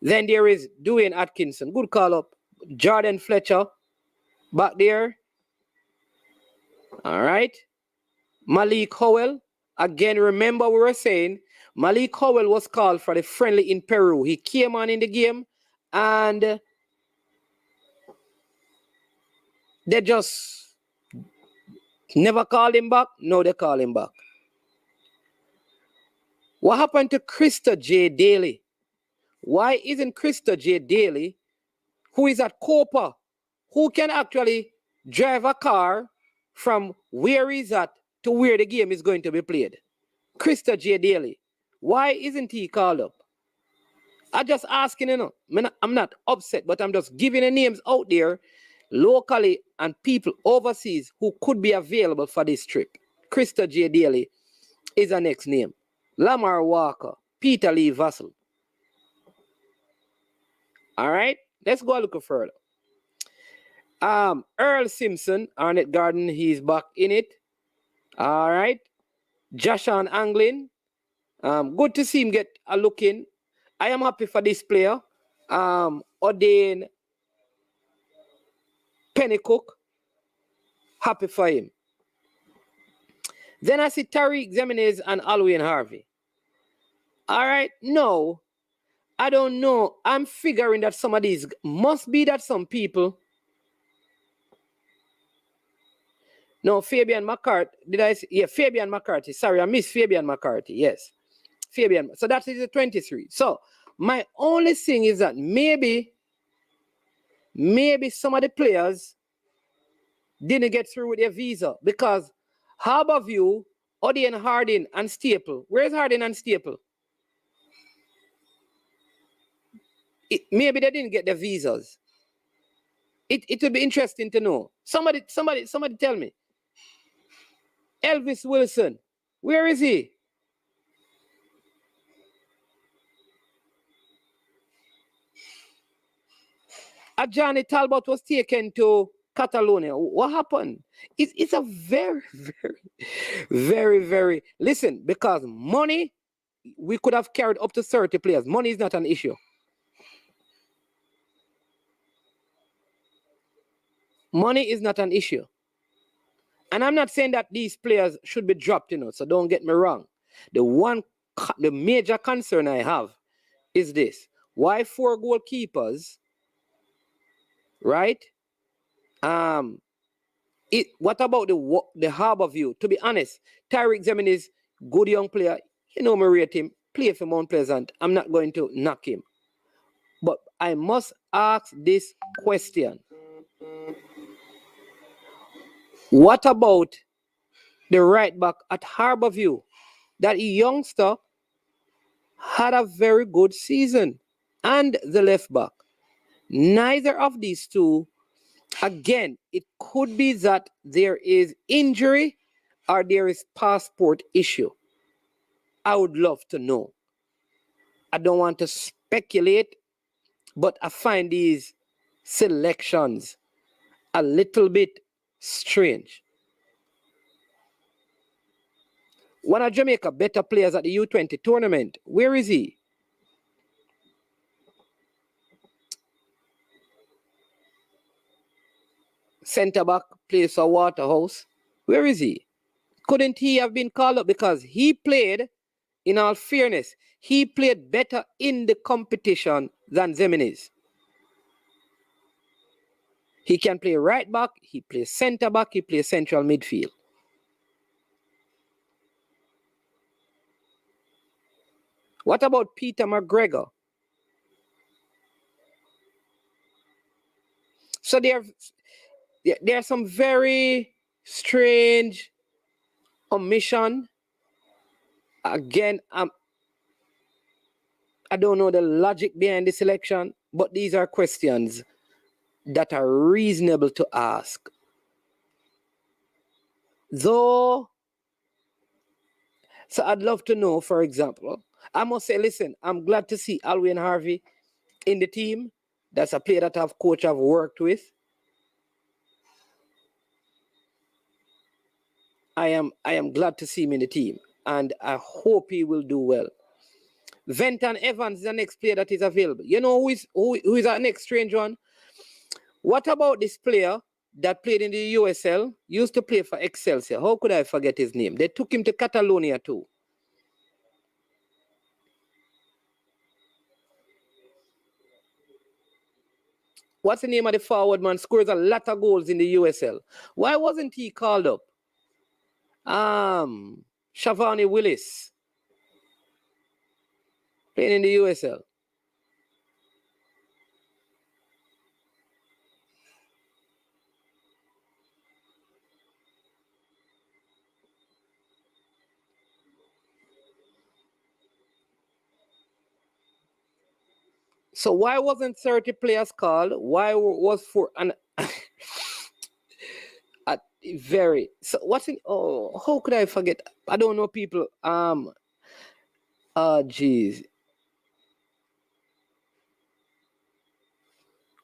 Then there is Dwayne Atkinson. Good call up. Jordan Fletcher. Back there. All right. Malik Howell. Again, remember we were saying Malik Howell was called for the friendly in Peru. He came on in the game and they just never called him back. No, they call him back. What happened to Krista J. Daly? Why isn't Krista J. Daly, who is at Copa, who can actually drive a car from where he's at to where the game is going to be played? Krista J. Daly. Why isn't he called up? I'm just asking, you know. I'm not upset, but I'm just giving the names out there locally and people overseas who could be available for this trip. Krista J. Daly is the next name. Lamar Walker, Peter Lee Vassell. All right, let's go a little further. Earl Simpson, Arnett Garden, he's back in it. All right. Joshan Anglin. Good to see him get a look in. I am happy for this player. Odane Pennycook. Happy for him. Then I see Tariq Zemenez and Alwyn Harvey. All right, no. I don't know. I'm figuring that some of these must be that some people. No, Fabian McCarthy. Did I say? Yeah, Fabian McCarthy. Sorry, I missed Fabian McCarthy. Yes. Fabian. So that is the 23. So my only thing is that maybe some of the players didn't get through with their visa because Harborview, Odian Harding, and Staple. Where's Harding and Staple? Maybe they didn't get their visas. It would be interesting to know. Somebody tell me. Elvis Wilson, where is he? Johnny Talbot was taken to Catalonia. What happened? It's a very, very, very, very... Listen, because money, we could have carried up to 30 players. Money is not an issue. Money is not an issue. And I'm not saying that these players should be dropped, so don't get me wrong. The major concern I have is this. Why 4 goalkeepers right? What about the Harbour View? To be honest, Tyreek Zemin is good young player. You know me rate him. Play for Mount Pleasant. I'm not going to knock him. But I must ask this question. What about the right back at Harbour View? That youngster had a very good season. And the left back. Neither of these two, again, it could be that there is injury or there is passport issue. I would love to know. I don't want to speculate, but I find these selections a little bit strange. One of Jamaica better players at the U20 tournament, where is he? Centre back plays for Waterhouse. Where is he? Couldn't he have been called up? Because he played, in all fairness, he played better in the competition than Zeminis. He can play right back, he plays centre back, he plays central midfield. What about Peter McGregor? So there are some very strange omission. Again, I don't know the logic behind the selection, but these are questions that are reasonable to ask. Though, so I'd love to know, for example, I must say, listen, I'm glad to see Alwyn Harvey in the team. That's a player that I've worked with. I am glad to see him in the team, and I hope he will do well. Venton Evans is the next player that is available. You know who is our next strange one? What about this player that played in the USL, used to play for Excelsior? How could I forget his name? They took him to Catalonia too. What's the name of the forward man? Scores a lot of goals in the USL. Why wasn't he called up? Shavani Willis. Playing in the USL. So why wasn't 30 players called? Why was for an very so what's in how could I forget? I don't know people. Geez.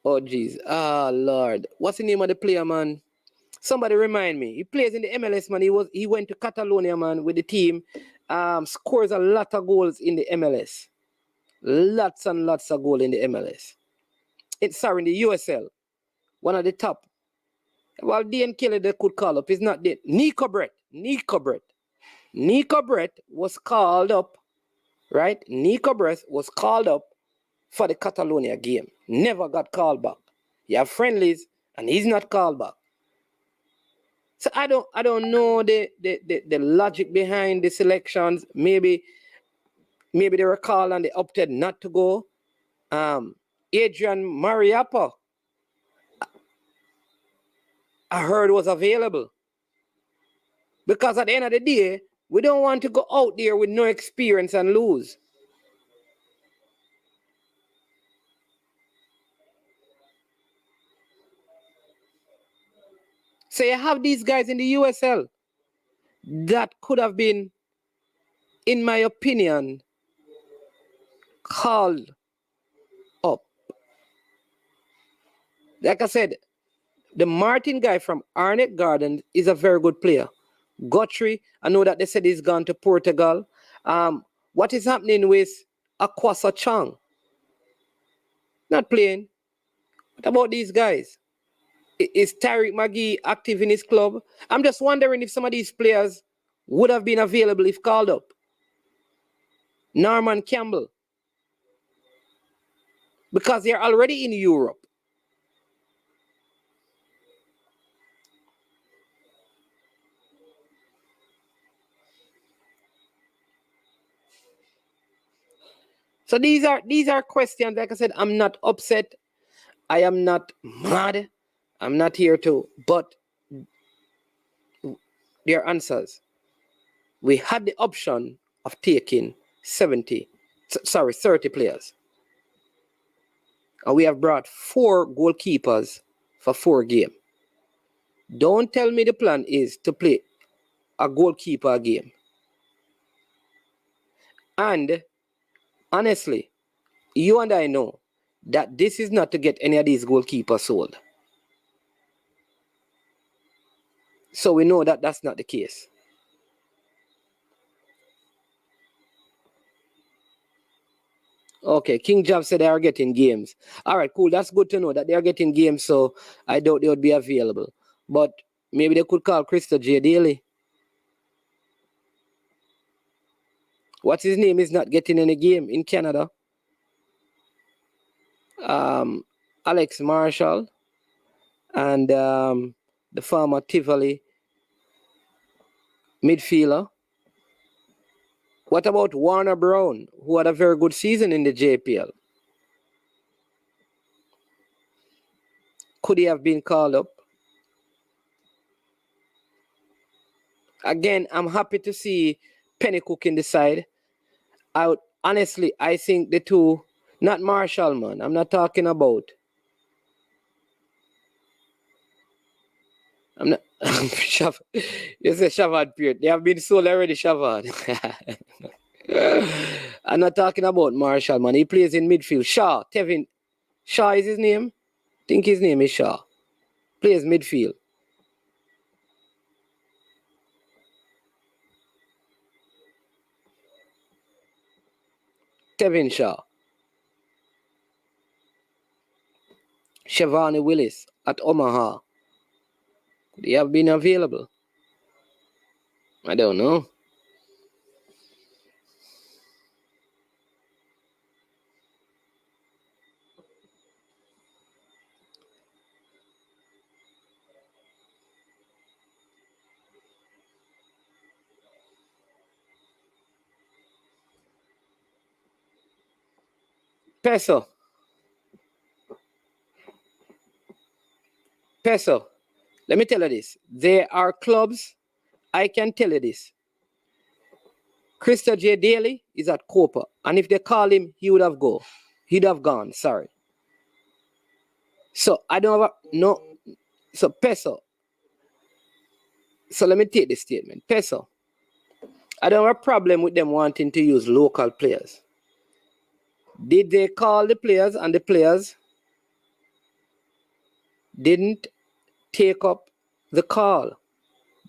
Oh geez. Lord. What's the name of the player, man? Somebody remind me. He plays in the MLS, man. He went to Catalonia, man, with the team. Scores a lot of goals in the MLS. Lots and lots of goals in the MLS. In the USL. One of the top. Well, Dean Kelly they could call up. It's not Dean. Nico Brett was called up, right? Nico Brett was called up for the Catalonia game. Never got called back. You have friendlies, and he's not called back. So I don't know the logic behind the selections. Maybe they were called and they opted not to go. Adrian Mariappa, I heard was available. Because at the end of the day, we don't want to go out there with no experience and lose. So you have these guys in the USL that could have been, in my opinion, called up. Like I said, the Martin guy from Arnett Garden is a very good player. Guthrie, I know that they said he's gone to Portugal. What is happening with Akwasa Chang? Not playing. What about these guys? Is Tariq McGee active in his club? I'm just wondering if some of these players would have been available if called up. Norman Campbell. Because they're already in Europe. So these are questions. Like I said, I'm not upset. I am not mad. I'm not here to, but their answers. We had the option of taking 30 players. And we have brought 4 goalkeepers for 4 games. Don't tell me the plan is to play a goalkeeper game. And honestly, you and I know that this is not to get any of these goalkeepers sold. So we know that that's not the case. Okay, King Job said they are getting games. All right, cool. That's good to know that they are getting games, so I doubt they would be available. But maybe they could call Krista J. Daly. What's his name is not getting any game in Canada. Alex Marshall and the former Tivoli midfielder. What about Warner Brown, who had a very good season in the JPL? Could he have been called up? Again, I'm happy to see Pennycook in the side. Honestly, I think the two, not Marshall, man. I'm not talking about. I'm not. You say Shavard period. They have been sold already, Shavard. I'm not talking about Marshall, man. He plays in midfield. Shaw, Tevin. Shaw is his name? I think his name is Shaw. Plays midfield. Tevin Shaw. Shevani Willis at Omaha. They have been available. I don't know. Peso. Let me tell you this. There are clubs, I can tell you this. Krista J. Daly is at Copa. And if they call him, he would have gone. He'd have gone, sorry. So I don't have no. So Peso. So let me take this statement. Peso. I don't have a problem with them wanting to use local players. Did they call the players and the players didn't take up the call?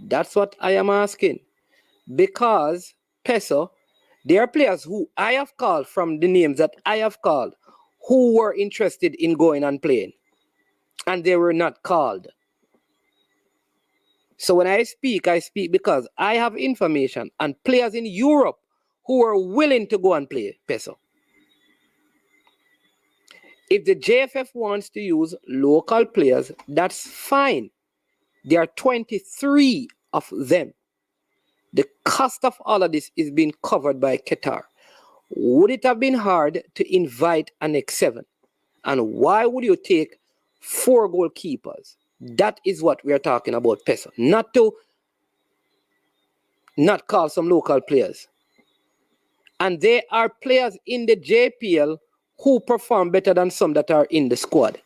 That's what I am asking. Because, Peso, there are players who I have called from the names that I have called who were interested in going and playing. And they were not called. So when I speak because I have information and players in Europe who are willing to go and play, Peso. If the JFF wants to use local players, that's fine. There are 23 of them. The cost of all of this is being covered by Qatar. Would it have been hard to invite an X7? And why would you take 4 goalkeepers? That is what we are talking about, Peso. Not call some local players. And there are players in the JPL who perform better than some that are in the squad.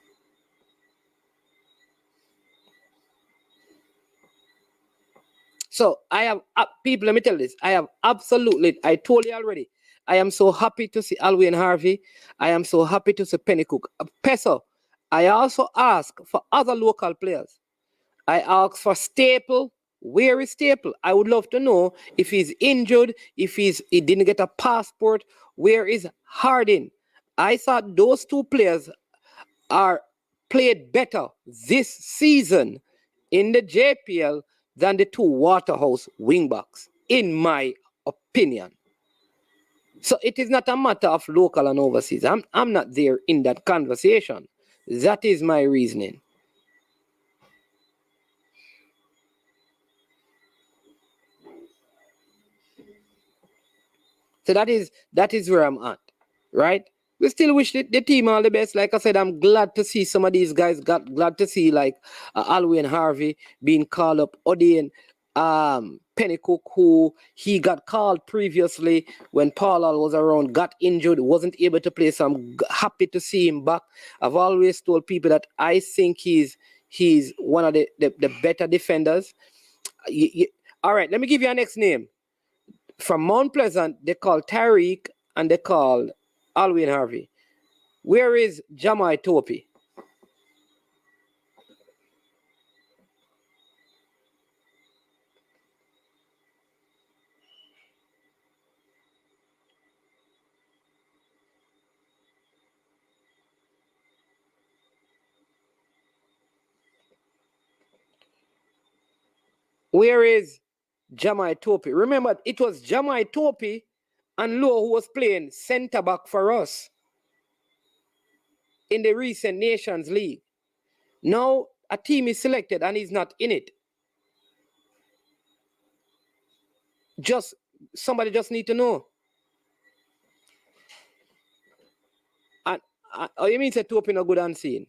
So I have people, let me tell you this. I told you already. I am so happy to see Alwyn Harvey. I am so happy to see Pennycook. Peso, I also ask for other local players. I ask for Staple. Where is Staple? I would love to know if he's injured, if he didn't get a passport. Where is Harding? I thought those 2 players are played better this season in the JPL than the 2 Waterhouse wingbacks, in my opinion. So it is not a matter of local and overseas. I'm not there in that conversation. That is my reasoning. So that is where I'm at. right? We still wish the team all the best. Like I said, I'm glad to see some of these guys. Glad to see like Alwyn Harvey being called up. Odin Pennycook, who he got called previously when Paul was around, got injured, wasn't able to play. So I'm happy to see him back. I've always told people that I think he's one of the better defenders. All right, let me give you a next name. From Mount Pleasant, they call Tariq and they call Alwyn Harvey. Where is Jamai Topi? Where is Jamai Topi? Remember, it was Jamai Topi and Lowe who was playing centre back for us in the recent Nations League. Now a team is selected and he's not in it. Somebody just need to know. And you mean say Topi no good and seen?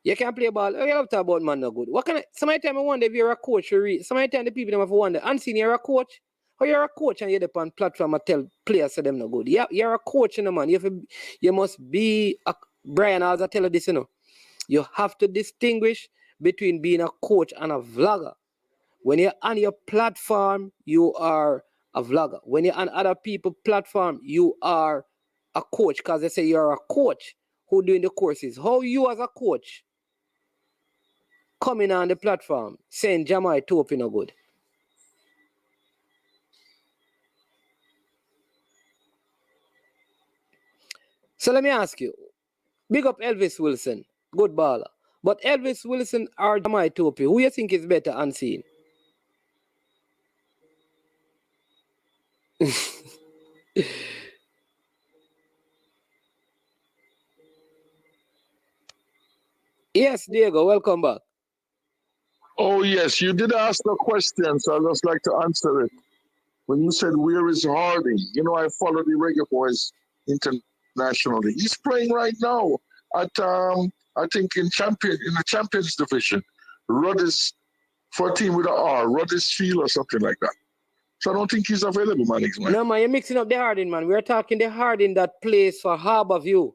You can't play ball. You have to talk about man no good. What can I? Sometimes I wonder if you're a coach. Sometimes the people them have to wonder. Unseen, you're a coach. Or you're a coach and you're up on platform and tell players to them no good. You're a coach, you know, man. You must be a Brian. I'll tell you this, you know. You have to distinguish between being a coach and a vlogger. When you're on your platform, you are a vlogger. When you're on other people's platform, you are a coach, because they say you're a coach who doing the courses. How you as a coach coming on the platform saying Jamai Topi no good? So let me ask you, big up Elvis Wilson, good baller. But Elvis Wilson or Jamai Topi, who you think is better unseen? Yes, Diego, welcome back. Oh, yes, you did ask the question, so I'd just like to answer it. When you said, where is Hardy? You know, I follow the Reggae Boys internationally. He's playing right now at, I think, in the Champions Division. Rudis, for a team with an R, Ruddersfield or something like that. So I don't think he's available, man. No, man, you're mixing up the Harding, man. We're talking the Harding that plays for Harborview.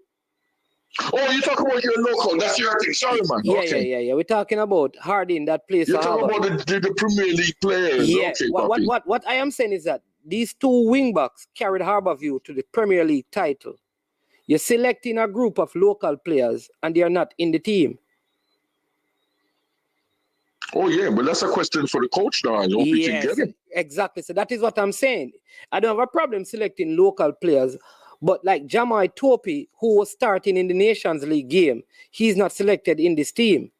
Oh, you talk about your local. That's your thing. Sorry, man. Yeah, okay. yeah. We're talking about Harding that plays You're for talking Harborview. about the Premier League players. Yeah. Okay, What I am saying is that these two wingbacks carried Harborview to the Premier League title. You're selecting a group of local players and they are not in the team. Oh, yeah, but that's a question for the coach now. I hope you can get him. Exactly. So that is what I'm saying. I don't have a problem selecting local players, but like Jamai Topi, who was starting in the Nations League game, he's not selected in this team.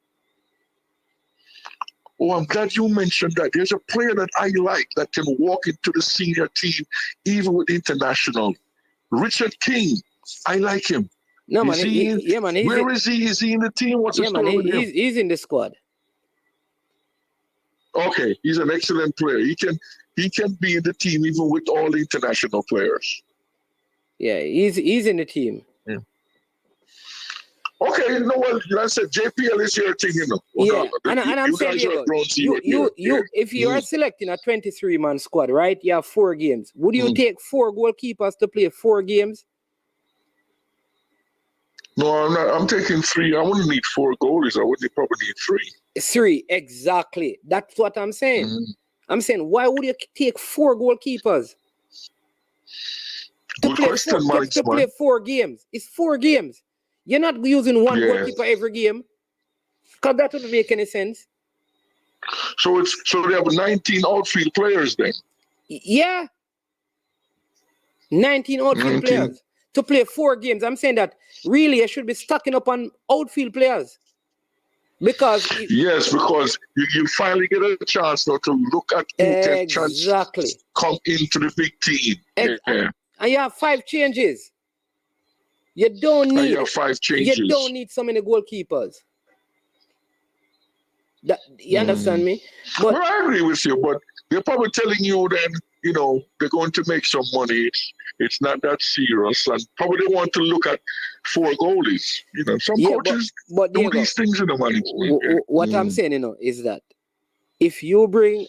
Oh, I'm glad you mentioned that. There's a player that I like that can walk into the senior team, even with international. Richard King. I like him. No, man. Where is he? Is he in the team? What's the story with him? He's in the squad. Okay, he's an excellent player. He can be in the team even with all the international players. Yeah, he's in the team. Yeah. Okay, you know what? Like I said, JPL is your thing, you know. Yeah, and I'm saying, if you are selecting a 23-man squad, right? You have 4 games. Would you take 4 goalkeepers to play 4 games? No, I'm not. I'm taking 3. I wouldn't need 4 goalies. I would probably need 3. 3, exactly. That's what I'm saying. I'm saying, why would you take 4 goalkeepers? To play 4 games. It's 4 games. You're not using one goalkeeper every game. Because that wouldn't make any sense. So they have 19 outfield players then? Yeah. 19 outfield players to play 4 games. I'm saying that really you should be stocking up on outfield players. Because because you finally get a chance now to look at who can come into the big team. And you have 5 changes. You don't need. You have 5 changes. You don't need so many goalkeepers. You understand me? But I agree with you. But they're probably telling you then they're going to make some money. It's not that serious, and probably they want to look at 4 goalies. Some coaches but do these things in the management. What I'm saying, is that if you bring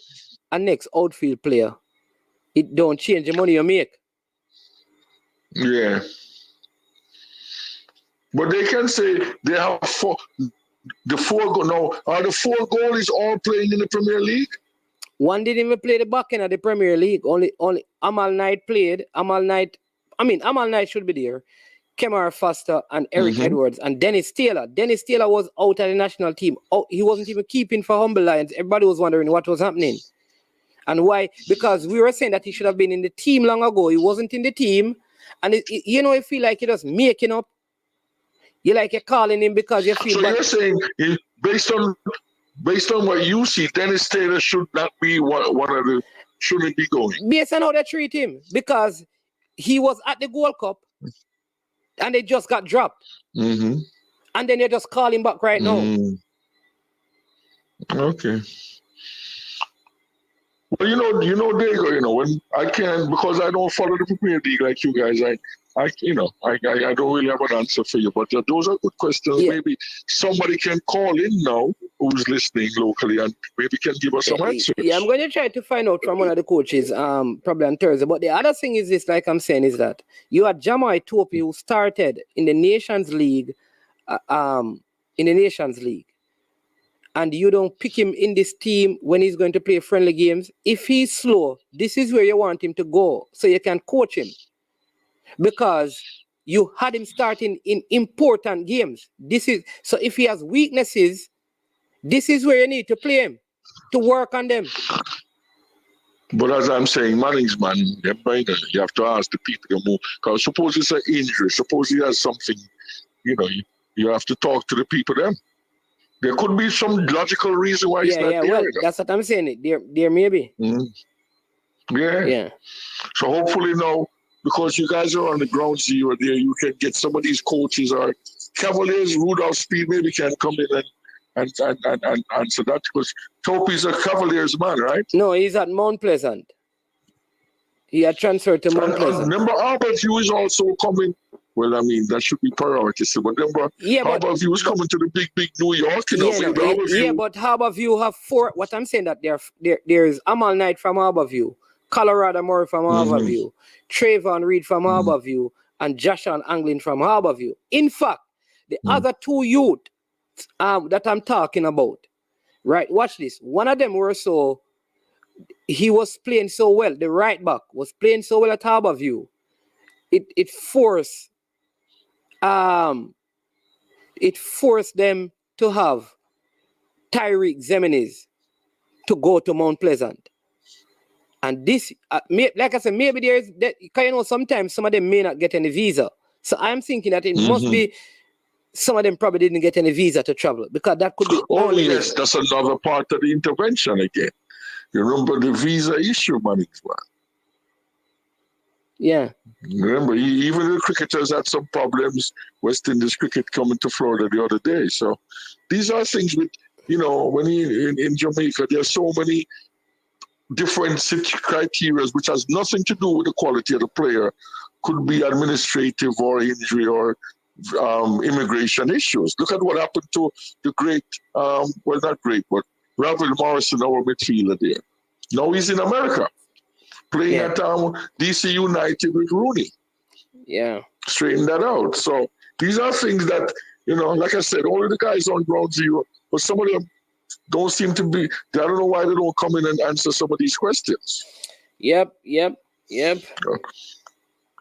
a next outfield player, it don't change the money you make. Yeah. But they can say they have 4. The 4 are the 4 goalies all playing in the Premier League? One didn't even play the back end of the Premier League. Only Amal Knight played. Amal Knight should be there. Kemar Foster and Eric Edwards and Dennis Taylor. Dennis Taylor was out of the national team. Oh, he wasn't even keeping for Humble Lions. Everybody was wondering what was happening. And why? Because we were saying that he should have been in the team long ago. He wasn't in the team. And I feel like you're just making up. You're calling him because you feel. So you're saying, based on what you see, Dennis Taylor should not be one of the, shouldn't be going. Based on how they treat him, because he was at the Gold Cup and they just got dropped. And then they just call him back right now. Okay. Well, Diego, when I can, because I don't follow the Premier League like you guys, I don't really have an answer for you, but those are good questions. Yeah. Maybe somebody can call in now who's listening locally and maybe can give us some answers. Yeah, I'm going to try to find out from one of the coaches probably on Thursday. But the other thing is this, like I'm saying, is that you had Jamai Topi who started in the Nations League, and you don't pick him in this team when he's going to play friendly games. If he's slow, this is where you want him to go so you can coach him. Because you had him starting in important games. So if he has weaknesses, this is where you need to play him, to work on them. But as I'm saying, Manning's man, you have to ask the people to move. Because suppose it's an injury, suppose he has something, you have to talk to the people then. There could be some logical reason why he's not there. Well, that's what I'm saying. There may be. Yeah. So hopefully now, because you guys are on the ground zero there, you can get some of these coaches or Cavaliers, Rudolph Speed maybe can come in and answer that, because Topi's a Cavaliers man, right? No, he's at Mount Pleasant. He had transferred to Mount Pleasant. Remember, Harborview is also coming. Well, I mean, that should be priority. So, but remember, Harborview is coming to the big New York. But Harborview have 4. What I'm saying that there's Amal Knight from Harborview, Colorado Murray from Harborview, Trayvon Reed from Harborview, and Joshua Anglin from Harborview. In fact, the other 2 youth that I'm talking about, right? Watch this. One of them he was playing so well. The right back was playing so well at Harborview. It forced them to have Tyreek Zemeniz to go to Mount Pleasant. And this, like I said, maybe there's, because sometimes some of them may not get any visa. So I'm thinking that it must be some of them probably didn't get any visa to travel, because that could be only. Yes, that's another part of the intervention again. You remember the visa issue, Manning's man. Yeah. Remember, even the cricketers had some problems. West Indies cricket coming to Florida the other day. So these are things with, when in Jamaica, there are so many different criteria which has nothing to do with the quality of the player. Could be administrative or injury or immigration issues. Look at what happened to the great, not great, but Ravel Morrison, our midfielder there. Now he's in America, playing at DC United with Rooney. Yeah. Straighten that out. So these are things that, like I said, all of the guys on ground zero, but some of them don't seem to be, I don't know why they don't come in and answer some of these questions. Yep.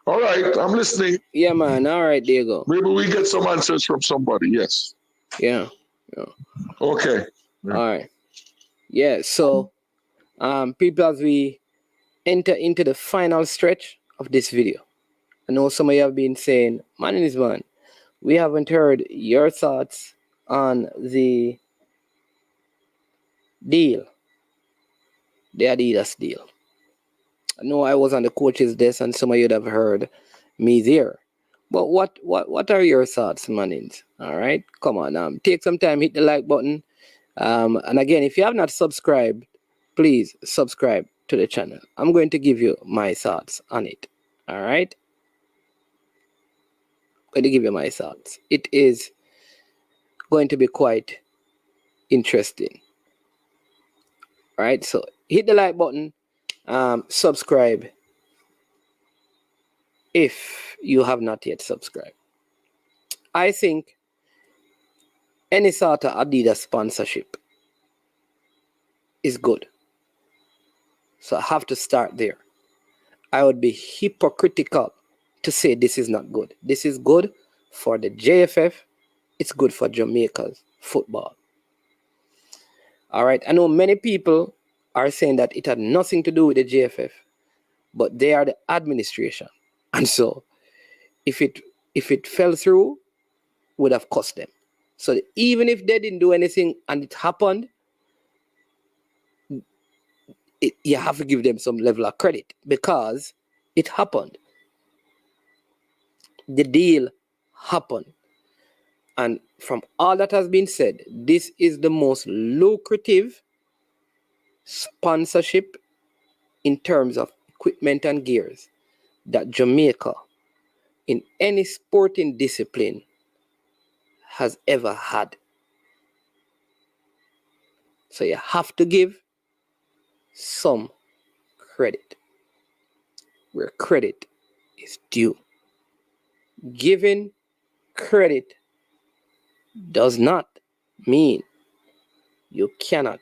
All right, I'm listening. Yeah, man. All right, there you go. Maybe we get some answers from somebody, yes. Yeah. Okay. All right. Yeah, so people, as we enter into the final stretch of this video, I know some of you have been saying, man, we haven't heard your thoughts on the deal, the Adidas deal. I know I was on the coach's desk and some of you would have heard me there. But what are your thoughts, Mannings? All right, come on, take some time, hit the like button. And again, if you have not subscribed, please subscribe. to the channel. I'm going to give you my thoughts on it. All right? I'm going to give you my thoughts. It is going to be quite interesting. All right? So hit the like button. Subscribe if you have not yet subscribed. I think any sort of Adidas sponsorship is good. So I have to start there. I would be hypocritical to say this is not good. This is good for the JFF. It's good for Jamaica's football. All right. I know many people are saying that it had nothing to do with the JFF, but they are the administration. And so if it fell through, would have cost them. So even if they didn't do anything and it happened, you have to give them some level of credit because it happened. The deal happened. And from all that has been said, this is the most lucrative sponsorship in terms of equipment and gears that Jamaica, in any sporting discipline, has ever had. So you have to give some credit where credit is due. Giving credit does not mean you cannot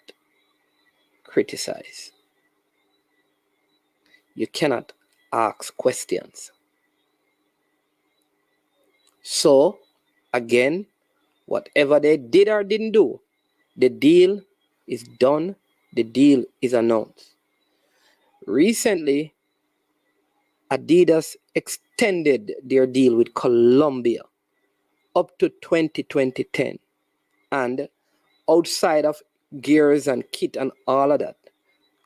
criticize. You cannot ask questions. So, again, whatever they did or didn't do, the deal is done. The deal is announced. Recently, Adidas extended their deal with Colombia up to 2010. And outside of gears and kit and all of that,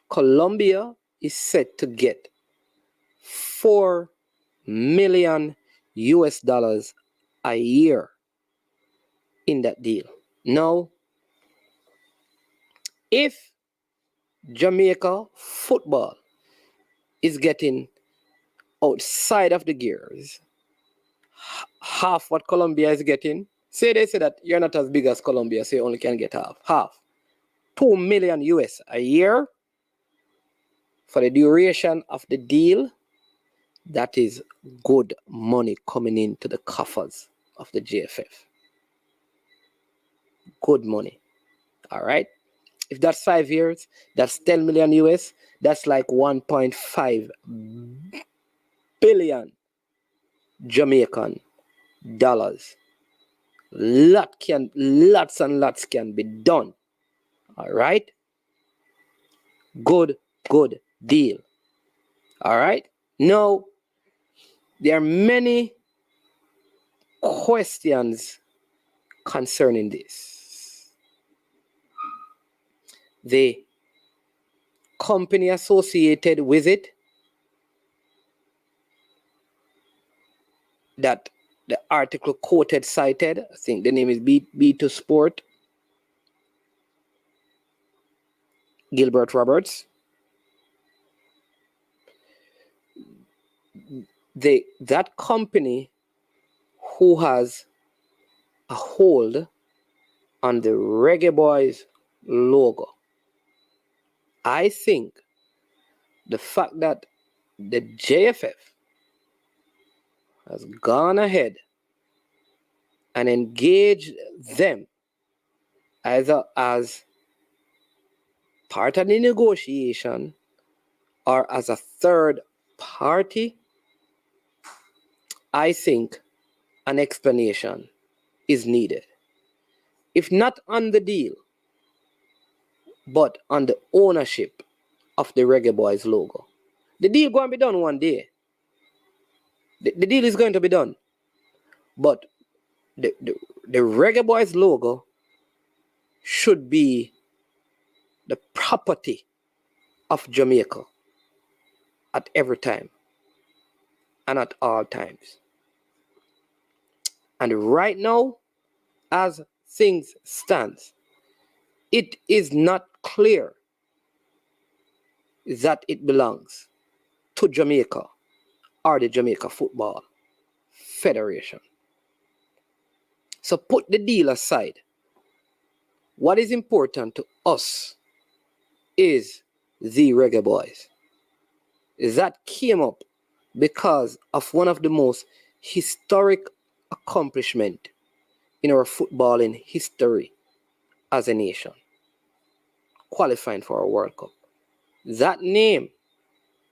Colombia is set to get $4 million a year in that deal. Now, if Jamaica football is getting outside of the gears half what Colombia is getting, say they say that you're not as big as Colombia, so you only can get half. $2 million a year for the duration of the deal. That is good money coming into the coffers of the JFF. Good money. All right. If that's 5 years, that's $10 million. That's like 1.5 billion Jamaican dollars. Lots and lots can be done. All right. Good deal. All right. Now, there are many questions concerning this. The company associated with it, that the article quoted cited, I think the name is B2 Sport, Gilbert Roberts. That company who has a hold on the Reggae Boys logo. I think the fact that the JFF has gone ahead and engaged them either as part of the negotiation or as a third party, I think an explanation is needed. If not on the deal, but on the ownership of the Reggae Boys logo. The deal going to be done one day. The deal is going to be done. But the Reggae Boys logo should be the property of Jamaica at every time and at all times. And right now, as things stand, it is not clear. that it belongs to Jamaica or the Jamaica Football Federation. So put the deal aside. What is important to us is the Reggae Boys. That came up because of one of the most historic accomplishments in our footballing history as a nation, qualifying for a World Cup. That name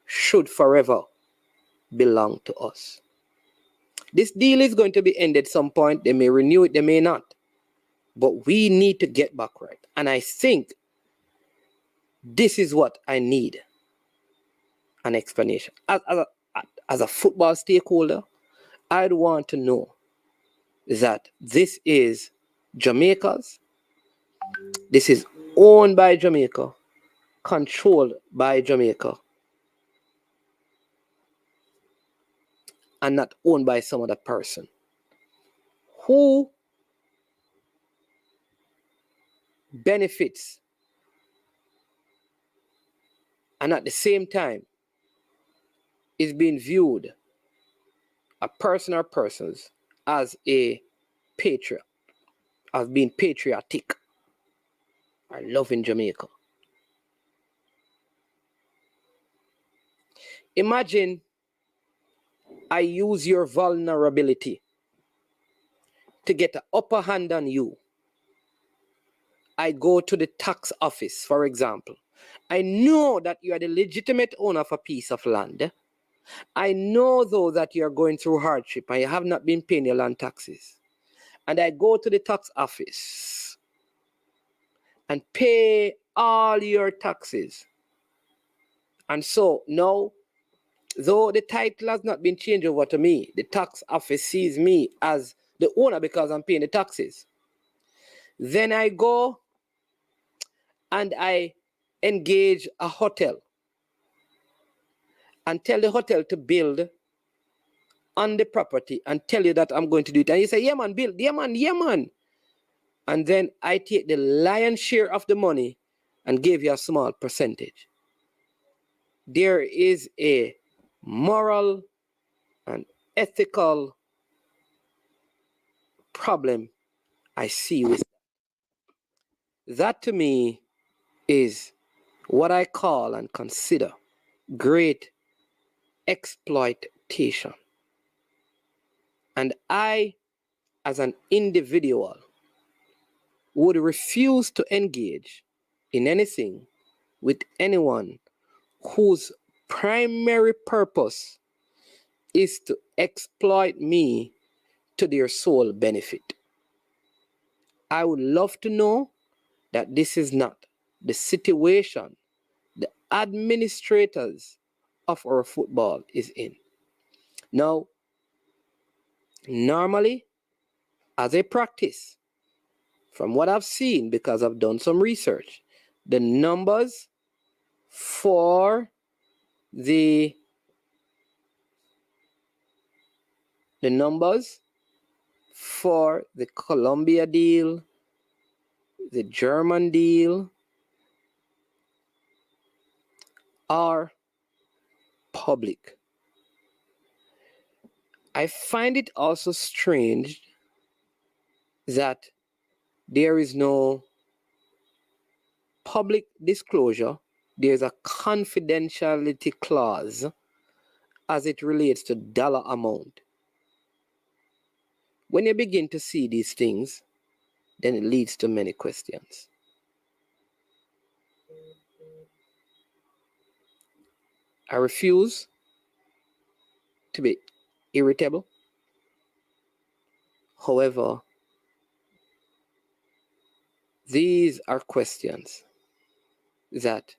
should forever belong to us. This deal is going to be ended some point. They may renew it, they may not. But we need to get back right. And I think this is what I need an explanation. As a football stakeholder, I'd want to know that this is Jamaica's, this is owned by Jamaica, controlled by Jamaica, and not owned by some other person who benefits and at the same time is being viewed, a person or persons, as a patriot, as being patriotic or loving Jamaica. Imagine I use your vulnerability to get an upper hand on you. I go to the tax office, for example. I know that you are the legitimate owner of a piece of land. I know, though, that you are going through hardship and you have not been paying your land taxes. And I go to the tax office and pay all your taxes. And so now, though the title has not been changed over to me, the tax office sees me as the owner because I'm paying the taxes. Then I go and I engage a hotel and tell the hotel to build on the property and tell you that I'm going to do it. And you say, yeah, man, build. Yeah, man, yeah, man. And then I take the lion's share of the money and give you a small percentage. There is a moral and ethical problem I see with that. That to me is what I call and consider great exploitation. And I, as an individual, would refuse to engage in anything with anyone whose primary purpose is to exploit me to their sole benefit. I would love to know that this is not the situation the administrators of our football is in. Now, normally, as a practice, from what I've seen, because I've done some research, the numbers for the Colombia deal, the German deal, are public. I find it also strange that there is no public disclosure. There's a confidentiality clause as it relates to dollar amount. When you begin to see these things, then it leads to many questions. I refuse to be irritable. However, these are questions that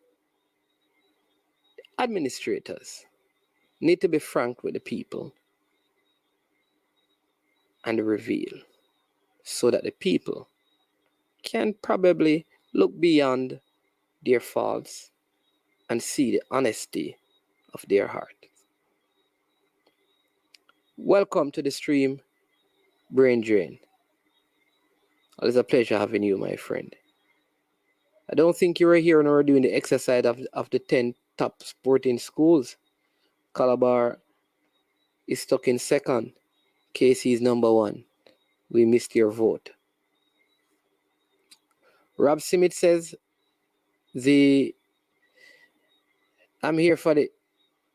administrators need to be frank with the people and reveal, so that the people can probably look beyond their faults and see the honesty of their heart. Welcome to the stream, Brain Drain. It's a pleasure having you, my friend. I don't think you were here when we were doing the exercise of the 10 top sporting schools. Calabar is stuck in second. KC is number 1. We missed your vote. Rob Simit says, I'm here for the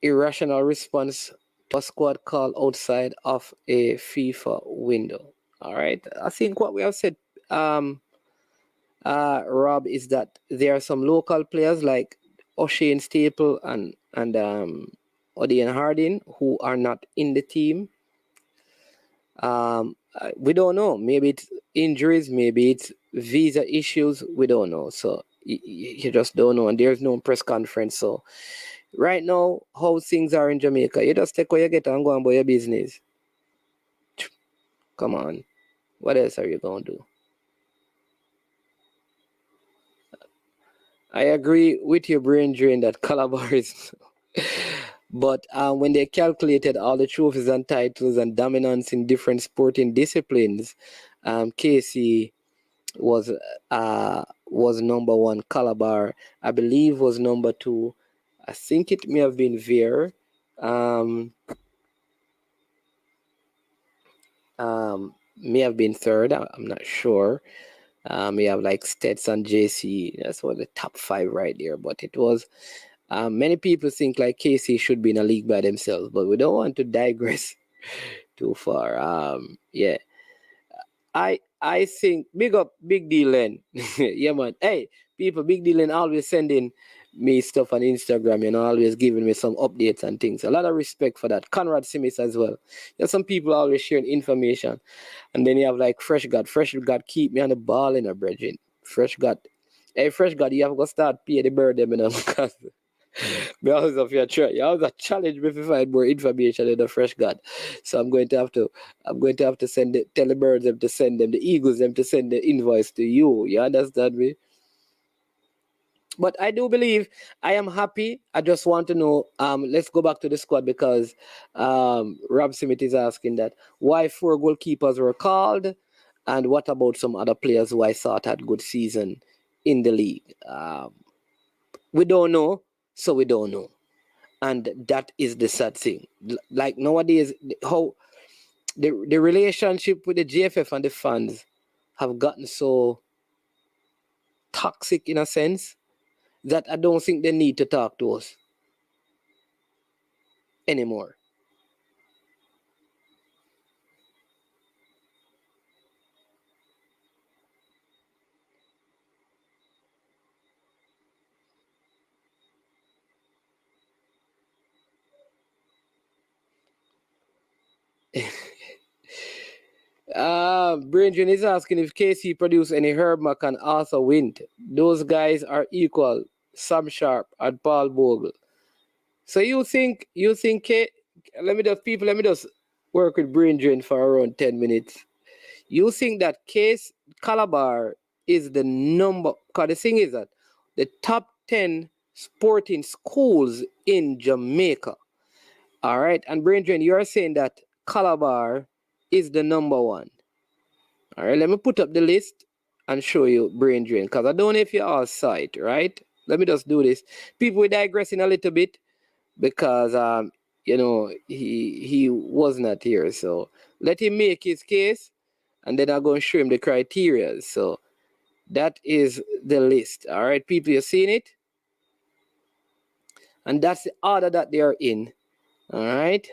irrational response to a squad call outside of a FIFA window. All right. I think what we have said, Rob, is that there are some local players like O'Shane Staple and Odian Harding who are not in the team. We don't know. Maybe it's injuries, maybe it's visa issues. We don't know. So you just don't know. And there's no press conference. So right now, how things are in Jamaica, you just take what you get and go on about your business. Come on. What else are you going to do? I agree with your brain drain that Calabar is... But when they calculated all the trophies and titles and dominance in different sporting disciplines, KC was number 1. Calabar, I believe, was number 2. I think it may have been Veer. May have been 3rd. I'm not sure. We have like Stets and JC. That's one of the top 5 right there. But it was... many people think like KC should be in a league by themselves, but we don't want to digress too far. Yeah, I think big up Big D Len. Yeah, man. Hey, people, Big D Len always sending me stuff on Instagram, always giving me some updates and things. A lot of respect for that. Conrad Simis as well. Some people always sharing information, and then you have like Fresh God. Fresh God keep me on the ball in a brethren. Fresh God. Hey, Fresh God, you have to start pay the bird them, because because of your church. You have to challenge me to find more information in the Fresh God. So I'm going to have to tell the birds them to send them, the eagles them to send the invoice to you. You understand me? But I do believe I am happy. I just want to know, let's go back to the squad because Rob Smith is asking that why 4 goalkeepers were called and what about some other players who I thought had good season in the league. We don't know. So we don't know. And that is the sad thing. Like nowadays, how the relationship with the GFF and the fans have gotten so toxic in a sense that I don't think they need to talk to us anymore. Bridget is asking if KC produced any Herb Mack and Arthur Wint. Those guys are equal. Sam Sharp and Paul Bogle. So you think let me just work with brain drain for around 10 minutes. You think that Case Calabar is the number, because the thing is that the top 10 sporting schools in Jamaica. All right, and brain drain, you are saying that Calabar is the number 1. All right, let me put up the list and show you brain drain, because I don't know if you all saw it, right? Let me just do this. People are digressing a little bit because he was not here. So let him make his case and then I'm going to show him the criteria. So that is the list. All right, people, you've seen it? And that's the order that they are in. All right.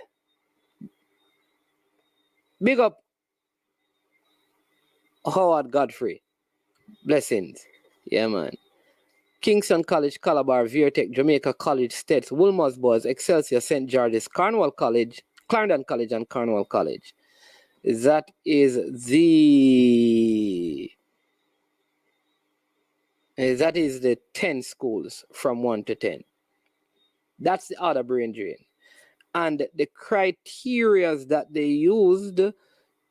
Big up Howard Godfrey. Blessings. Yeah, man. Kingston College, Calabar, Vietech, Jamaica College, States, Wolmer's Boys, Excelsior, St. George's, Cornwall College, Clarendon College, and Cornwall College. That is the 10 schools from 1 to 10. That's the other brain drain. And the criteria that they used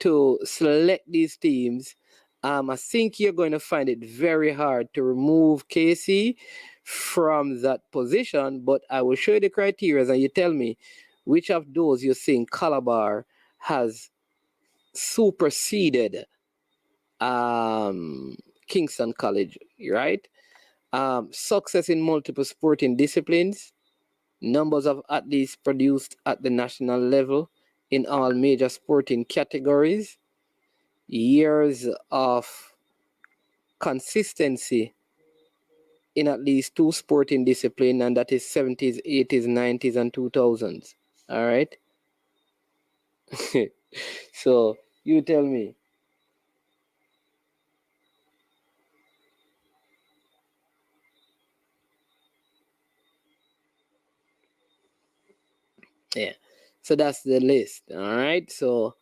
to select these teams, I think you're going to find it very hard to remove KC from that position, but I will show you the criteria and you tell me which of those you think Calabar has superseded Kingston College, right? Success in multiple sporting disciplines, numbers of athletes produced at the national level in all major sporting categories, years of consistency in at least 2 sporting disciplines, and that is 70s, 80s, 90s, and 2000s. All right. So you tell me. Yeah. So that's the list. All right. So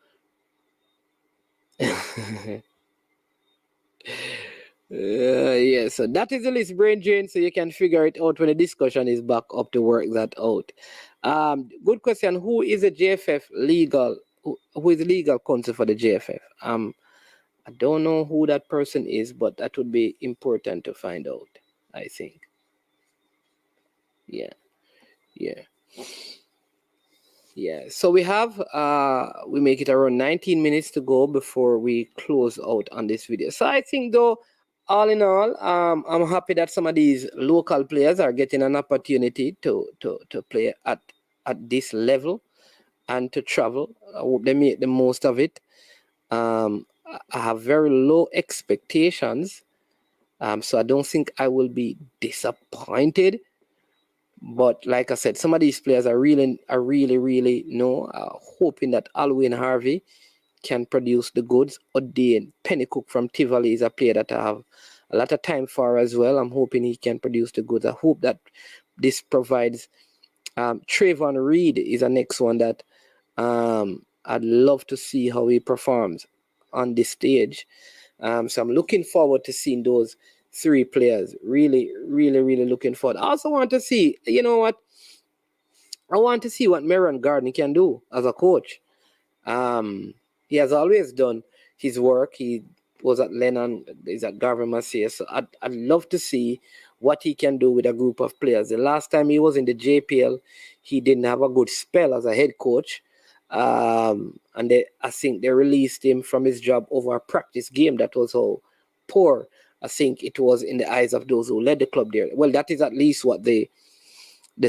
yeah, so that is the list, brain drain, so you can figure it out when the discussion is back up to work that out. Good question. Who is the JFF legal? Who is the legal counsel for the JFF? I don't know who that person is, but that would be important to find out, I think. Yeah. So we have we make it around 19 minutes to go before we close out on this video. So I think though, all in all, I'm happy that some of these local players are getting an opportunity to play at this level and to travel. I hope they make the most of it. I have very low expectations, so I don't think I will be disappointed. But like I said, some of these players are really hoping that Alwyn Harvey can produce the goods. Odean Pennycook from Tivoli is a player that I have a lot of time for as well. I'm hoping he can produce the goods. I hope that this provides. Trayvon Reed is the next one that I'd love to see how he performs on this stage. So I'm looking forward to seeing those 3 players. Really looking forward. I also want to see, you know what? I want to see what Meron Gardner can do as a coach. He has always done his work. He was at Lennon, he's at Garvin Massey. So I'd love to see what he can do with a group of players. The last time he was in the JPL, he didn't have a good spell as a head coach. And I think they released him from his job over a practice game that was so poor. I think it was in the eyes of those who led the club there. Well, that is at least what the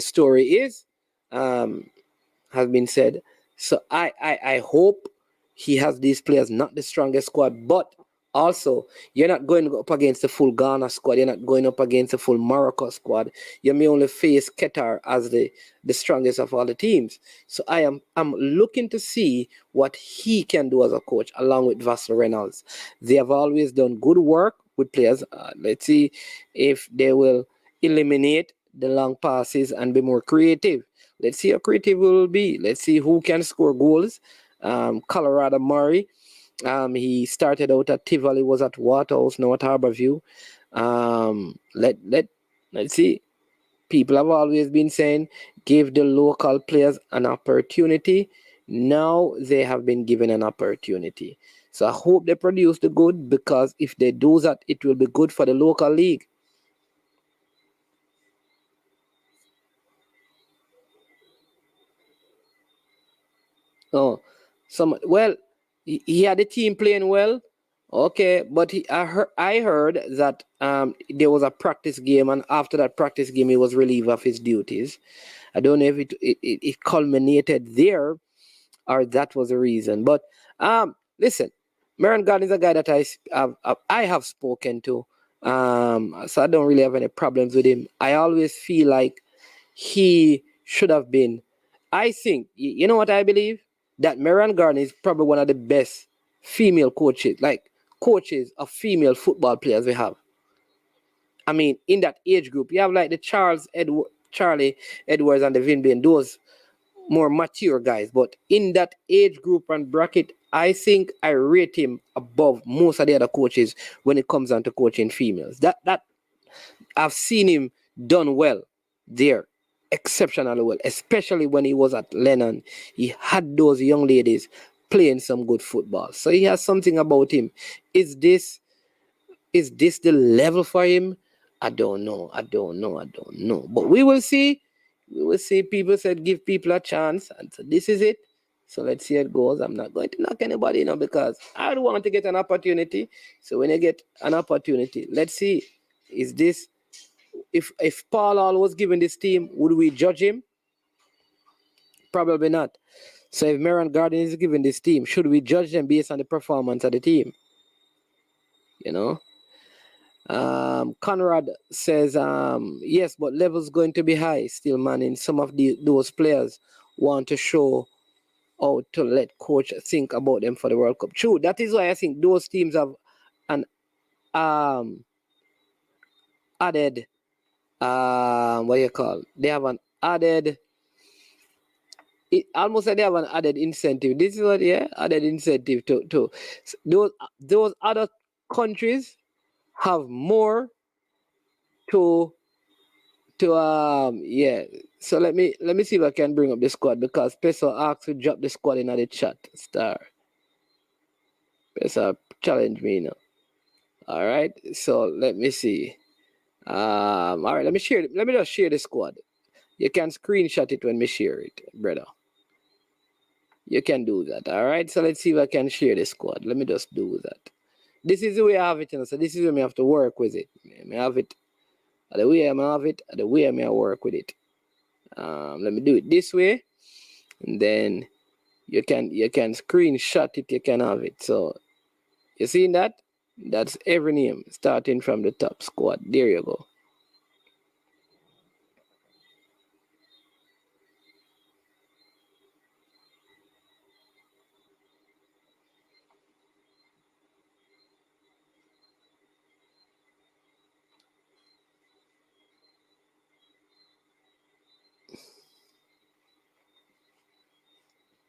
story is, has been said. So I hope he has these players, not the strongest squad, but also you're not going up against the full Ghana squad. You're not going up against the full Morocco squad. You may only face Qatar as the strongest of all the teams. So I'm looking to see what he can do as a coach, along with Vassal Reynolds. They have always done good work with players. Let's see if they will eliminate the long passes and be more creative. Let's see how creative we will be. Let's see who can score goals. Colorado Murray. He started out at Tivoli, was at Waterhouse, now at Harborview. Let's see. People have always been saying, give the local players an opportunity. Now they have been given an opportunity. So I hope they produce the good, because if they do that, it will be good for the local league. Oh, he had the team playing well. Okay, but I heard that there was a practice game, and after that practice game, he was relieved of his duties. I don't know if it culminated there, or that was the reason. But listen, Meron Gardner is a guy that I have spoken to, so I don't really have any problems with him. I always feel like he should have been. I think, you know what I believe? That Meron Gardner is probably one of the best female coaches of female football players we have. I mean, in that age group, you have like the Charlie Edwards and the Vin Bain, those more mature guys. But in that age group and bracket, I think I rate him above most of the other coaches when it comes down to coaching females. That I've seen him done well there, exceptionally well, especially when he was at Lennon. He had those young ladies playing some good football. So he has something about him. Is this the level for him? I don't know. But we will see. We will see. People said give people a chance, and so this is it. So let's see how it goes. I'm not going to knock anybody, because I don't want to get an opportunity. So when I get an opportunity, let's see. Is this, if Paul Hall was given this team, would we judge him? Probably not. So if Marion Garden is given this team, should we judge them based on the performance of the team? You know? Conrad says, yes, but levels going to be high still, man. And some of those players want to show how to let coach think about them for the World Cup. True, that is why I think those teams have an added what you call? They have an added. It almost like they have an added incentive. This is what, added incentive to those other countries have more to So let me see if I can bring up the squad, because Peso asked to drop the squad in the chat. Star Peso challenge me now. All right, so let me see. All right, let me just share the squad. You can screenshot it when we share it, brother. You can do that. All right, so let's see if I can share the squad. Let me just do that. This is the way I have it, so this is where I have to work with it. I have it the way I have it, the way I work with it. Let me do it this way, and then you can screenshot it. You can have it. So you see that? That's every name starting from the top squad. There you go.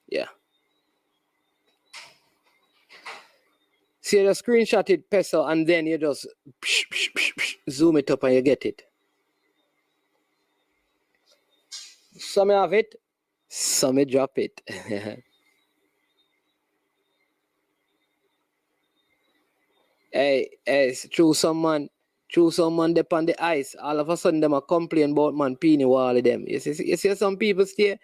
Yeah. So you just screenshot it, Peso, and then you just zoom it up and you get it. Some have it, some drop it. Hey, through someone up on the ice, all of a sudden them a complain about man Peeny Wall them. You see some people stay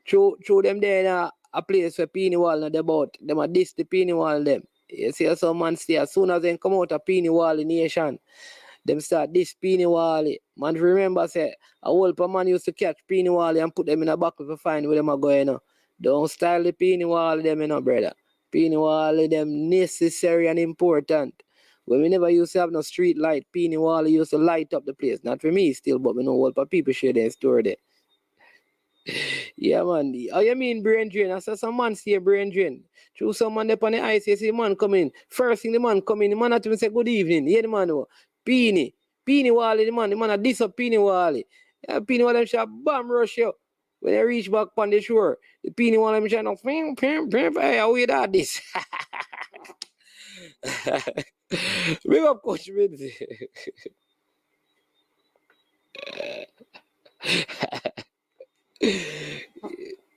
through them there in a place where Peeny Wall not about. Them a diss the Peeny Wall them. You see some man stay, as soon as they come out of Peeny Wall nation, them start this Peeny Wall. Man remember say a whole man used to catch Peeny Wall and put them in a bucket to find where them are going. Don't style the Peeny Wall them, brother. Peeny Wall them necessary and important. When we never used to have no street light, Peeny Wall used to light up the place. Not for me still, but we know what people share their story there. Yeah, man. Oh, you mean brain drain? I saw some man see a brain drain. Through someone up on the ice, you see man come in. First thing the man come in, the man not even say good evening. Yeah, the man Peeny Wall, the man a diss up Peeny Wall. Yeah, Peeny Wall them shot bam rush you. When they reach back on the shore, the Peeny Wall them shot hey, how you that this? Big up Coach Vinci.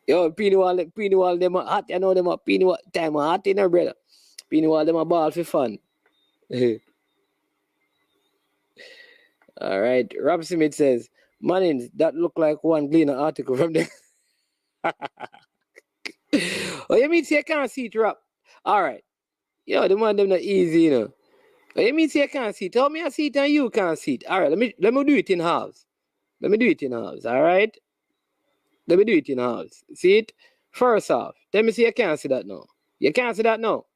Yo, Peeny Wall, them are hot. I know them are Peeny Wall time are hot in there, brother. Peeny Wall, them are ball for fun. All right. Rob Smith says, Mannings, that look like one Gleaner article from there. Oh, you mean say you can't see it, Rob? All right. Yo, the man them not easy, Oh, you mean say you can't see it? Tell me I see it and you can't see it. All right, let me do it in halves. All right? Let me do it in halves. See it? First half. Tell me see you can't see that now. You can't see that now.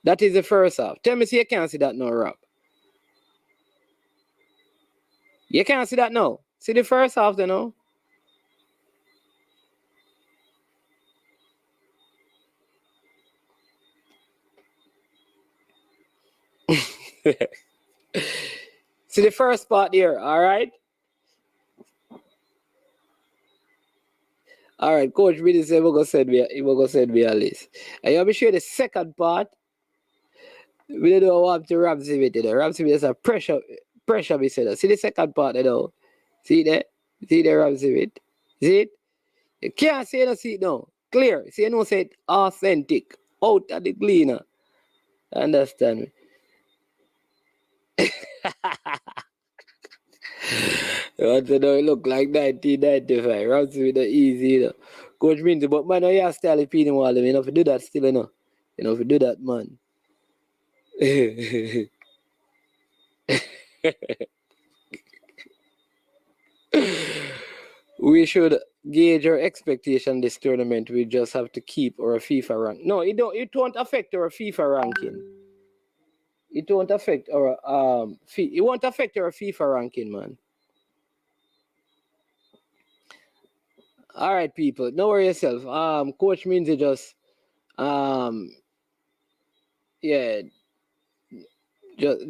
That is the first half. Tell me see you can't see that now, Rob. You can't see that now. See the first half then now. See the first part there, all right? All right, Coach really said we're gonna send me a list. And you want me to share the second part? We don't want to Ramsey with it. Ramsey with a pressure we said. See the second part, See there? See the Ramsey with? See it? You can't say no see it now. Clear. See you know say it authentic. Out of the Gleaner. Understand me? You want to know it look like 1995. Ramsey with the easy, Coach Minty, but man, you have style of Peeny Wall, you know, if you do that still, You know, if you do that, man. We should gauge our expectation this tournament. We just have to keep our FIFA rank. No, it won't affect our FIFA ranking. It won't affect our it won't affect our FIFA ranking, man. All right, people. Don't worry yourself. Coach Minzy just yeah,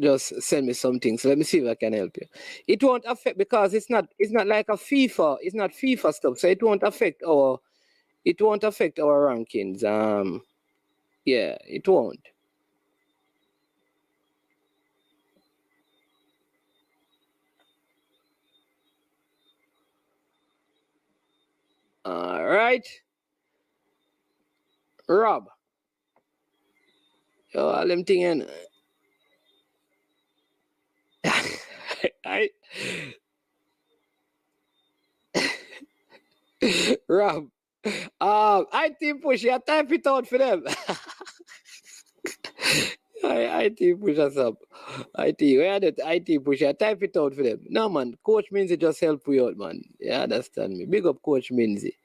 just send me something. So let me see if I can help you. It won't affect because it's not like a FIFA, it's not FIFA stuff. So it won't affect our rankings. Yeah, it won't. All right. Rob. Yo, all them thing and I Rob. I team push, you type it out for them. I team push us up. IT push, you type it out for them. No man, Coach Minzy just help you out, man. You understand me? Big up Coach Minzy.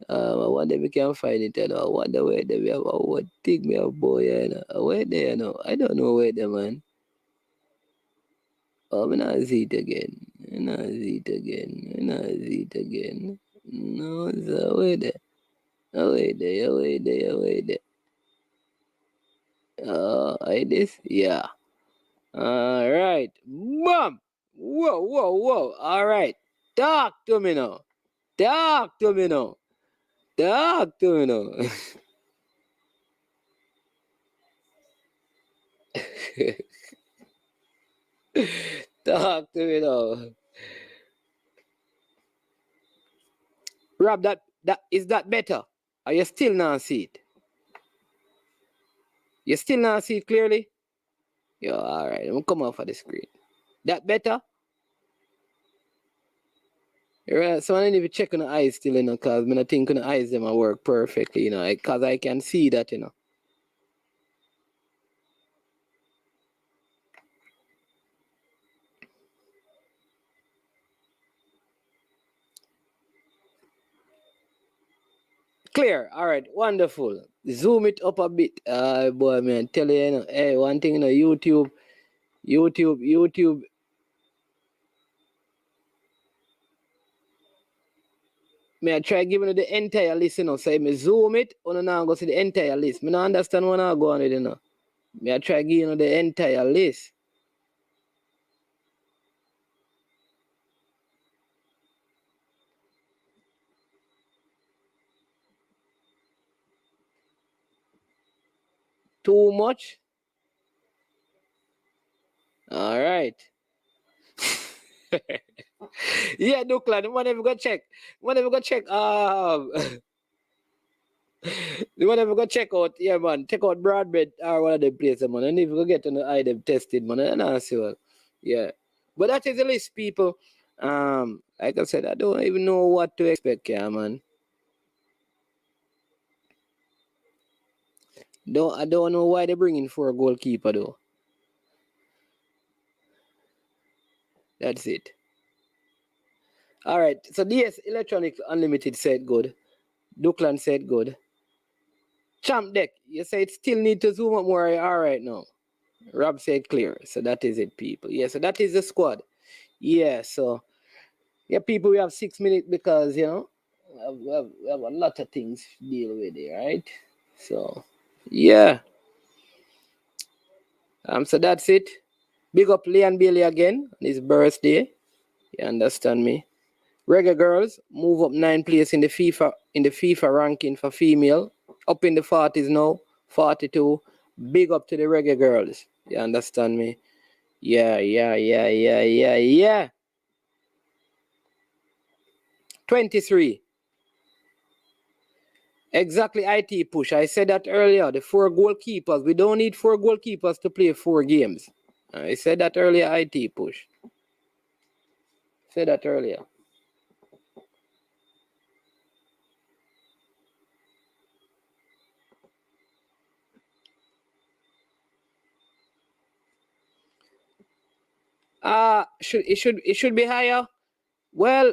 I wonder we can find it, you know. I wonder where they have what take me a boy, you know. Where they, you know. I don't know where they, man. Oh, I'm not see it again. I'm not see it again. I'm not see it again. No, so wait there. Oh, wait there. Oh, wait there. Oh, wait there. I this? Yeah. All right. Bam. Whoa, whoa, whoa. All right. Talk to me now. Talk to me now. Talk to me now. Talk to me now. Rob, that is that better? Are you still not see it? You still not see it clearly? Yeah, all right. I'm gonna come off of the screen. That better? Right, so I need to check on the eyes still, you know, because I think on the eyes them work perfectly, you know, because I can see that, you know. Clear. All right. Wonderful. Zoom it up a bit. Boy, man, tell you, you know, hey, one thing, you know, YouTube. May I try giving you the entire list, you know, so me zoom it, or now go see the entire list. Me not understand what I go on with, you know. May I try giving you the entire list. Too much? All right. Yeah, Duckland, whenever go check. Whenever go check, whenever go check out, yeah, man, check out Broadbed or one of the places, man. And if you go get on the eye them tested, man, and I see well. Yeah. But that is the list, people. Like I said, I don't even know what to expect, yeah, man. I don't know why they're bringing for a goalkeeper though. That's it. All right. So DS Electronics Unlimited said good. Duckland said good. Champ Deck, you say it still need to zoom up more. All right now. Rob said clear. So that is it, people. Yeah, so that is the squad. Yeah, so yeah, people, we have 6 minutes because you know we have a lot of things to deal with here, right? So yeah. So that's it. Big up Leon Bailey again on his birthday. You understand me? Reggae Girls move up 9 places in the FIFA ranking for female. Up in the 40s now, 42. Big up to the Reggae Girls. You understand me? Yeah. 23. Exactly, IT push. I said that earlier. The 4 goalkeepers. We don't need 4 goalkeepers to play 4 games. I said that earlier, IT push. Said that earlier. It should be higher. Well,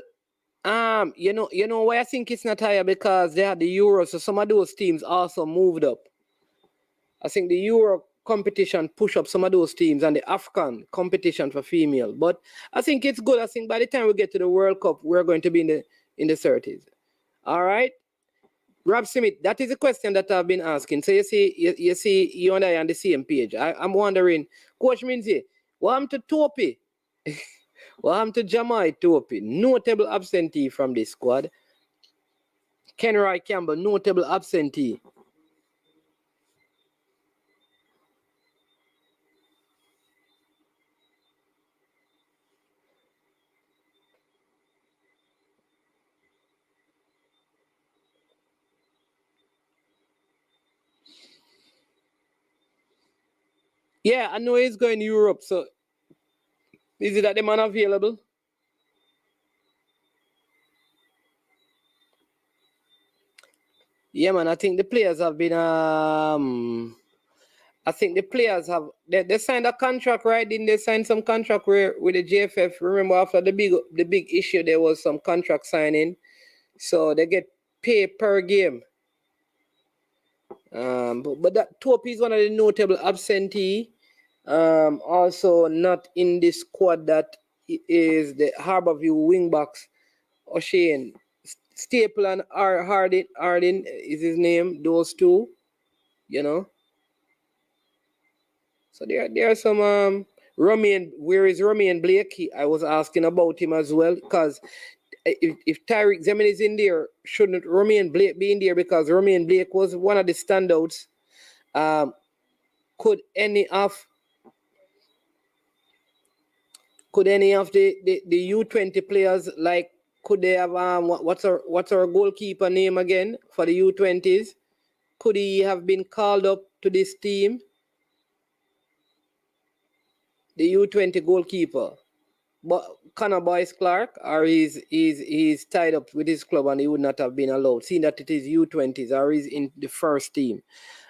You know why I think it's not higher, because they had the Euro, so some of those teams also moved up. I think the Euro competition push up some of those teams, and the African competition for female. But I think it's good. I think by the time we get to the World Cup, we're going to be in the 30s. All right, Rob Smith, that is a question that I've been asking. So you see, you and I are on the same page. I'm wondering, Coach Minzy, what happened to Topi? What happened to Jamai Topi? Notable absentee from this squad. Kenroy Campbell, notable absentee. Yeah, I know he's going to Europe, so is it that the man available? Yeah, man, I think the players have been I think the players have they signed a contract, right? Didn't they sign some contract with the JFF? Remember, after the big issue, there was some contract signing, so they get paid per game. But that Topi is one of the notable absentee. Also not in the squad that is the Harborview wingbacks. O'Shane Staple and Hardin is his name. Those two, you know. So there are some where is Romain Blake? I was asking about him as well, because if Tyreek Zemin is in there, shouldn't Romain Blake be in there? Because Romain Blake was one of the standouts. Could any of the U20 players, like, could they have what's our goalkeeper name again for the U20s? Could he have been called up to this team? The U20 goalkeeper, but Connor Boyce Clark, or he's tied up with his club and he would not have been allowed, seeing that it is U20s or he's in the first team.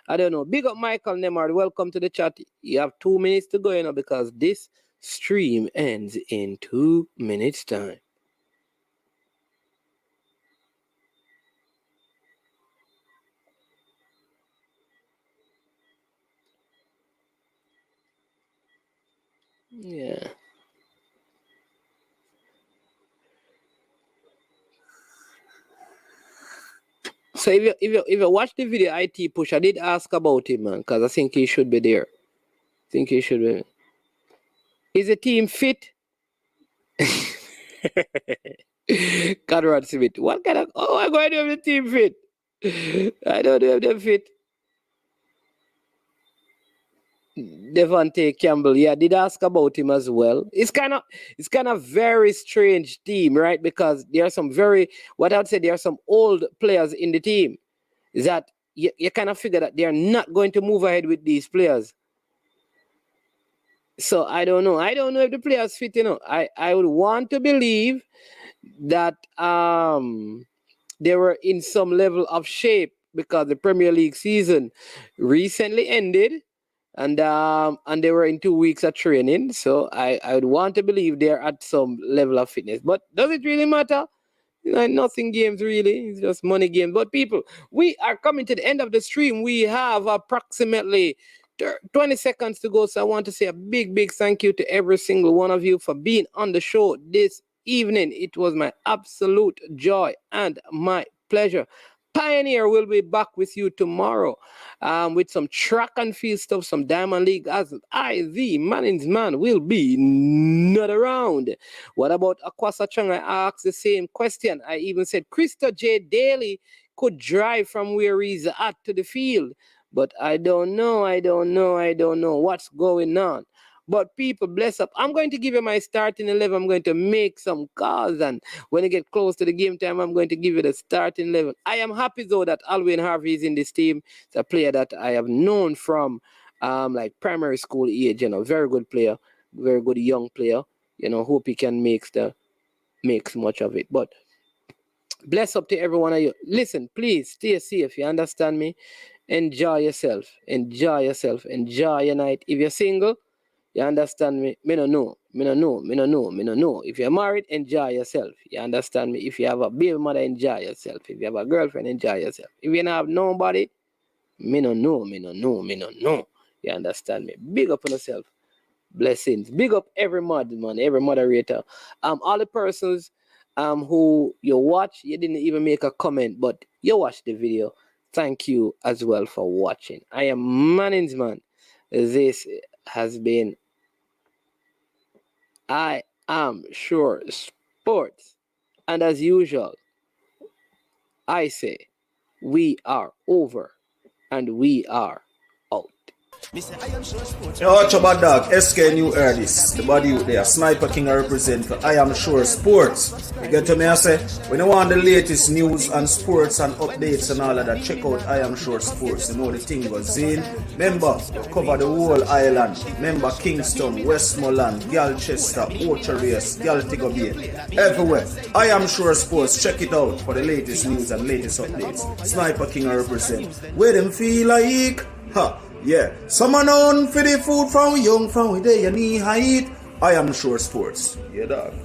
I don't know. Big up Michael Nemard. Welcome to the chat. You have 2 minutes to go, because this stream ends in 2 minutes time. Yeah. So if you watch the video IT push, I did ask about him, man, because I think he should be there. Is the team fit? Conrad Smith. What kind of I'm going to have the team fit? I don't have them fit. Devontae Campbell, yeah, I did ask about him as well. It's kind of very strange team, right? Because there are some there are some old players in the team that you kind of figure that they are not going to move ahead with these players. So I don't know. I don't know if the players fit, I would want to believe that they were in some level of shape, because the Premier League season recently ended. And they were in 2 weeks of training, so I would want to believe they're at some level of fitness. But does it really matter? Nothing games really. It's just money games. But people, we are coming to the end of the stream. We have approximately 20 seconds to go. So I want to say a big thank you to every single one of you for being on the show this evening. It was my absolute joy and my pleasure. Pioneer will be back with you tomorrow with some track and field stuff, some Diamond League, as the Manning's man will be not around. What about Akwasa Chung? I asked the same question. I even said Krista J. Daly could drive from where he's at to the field. But I don't know what's going on. But people, bless up. I'm going to give you my starting 11. I'm going to make some calls, and when you get close to the game time, I'm going to give you the starting 11. I am happy though that Alwyn Harvey is in this team. It's a player that I have known from like primary school age. Very good player, very good young player. Hope he can make much of it. But bless up to every one of you. Listen, please stay safe. You understand me? Enjoy yourself. Enjoy your night. If you're single, You understand me? Me no know. If you're married, enjoy yourself. You understand me? If you have a baby mother, enjoy yourself. If you have a girlfriend, enjoy yourself. If you don't have nobody, me no know. You understand me? Big up on yourself. Blessings. Big up every every moderator. All the persons who you watch, you didn't even make a comment, but you watched the video. Thank you as well for watching. I am Manningsman. This has been I Am Sure Sports. And as usual, I say we are over and we are out. Yo, watch about dog, SK New heard this. The body out there, Sniper King I represent for I Am Sure Sports. You get to me, I say, when you want the latest news and sports and updates and all of that, check out I Am Sure Sports. You know the thing goes in. Remember, you cover the whole island. Remember Kingston, Westmoreland, Galchester, Ocherase, Galtigo Bay. Everywhere. I Am Sure Sports. Check it out for the latest news and latest updates. Sniper King I represent. Where them feel like? Ha. Yeah, someone on for the food from young, from where they knee height. I Am Sure Sports. Yeah, dog.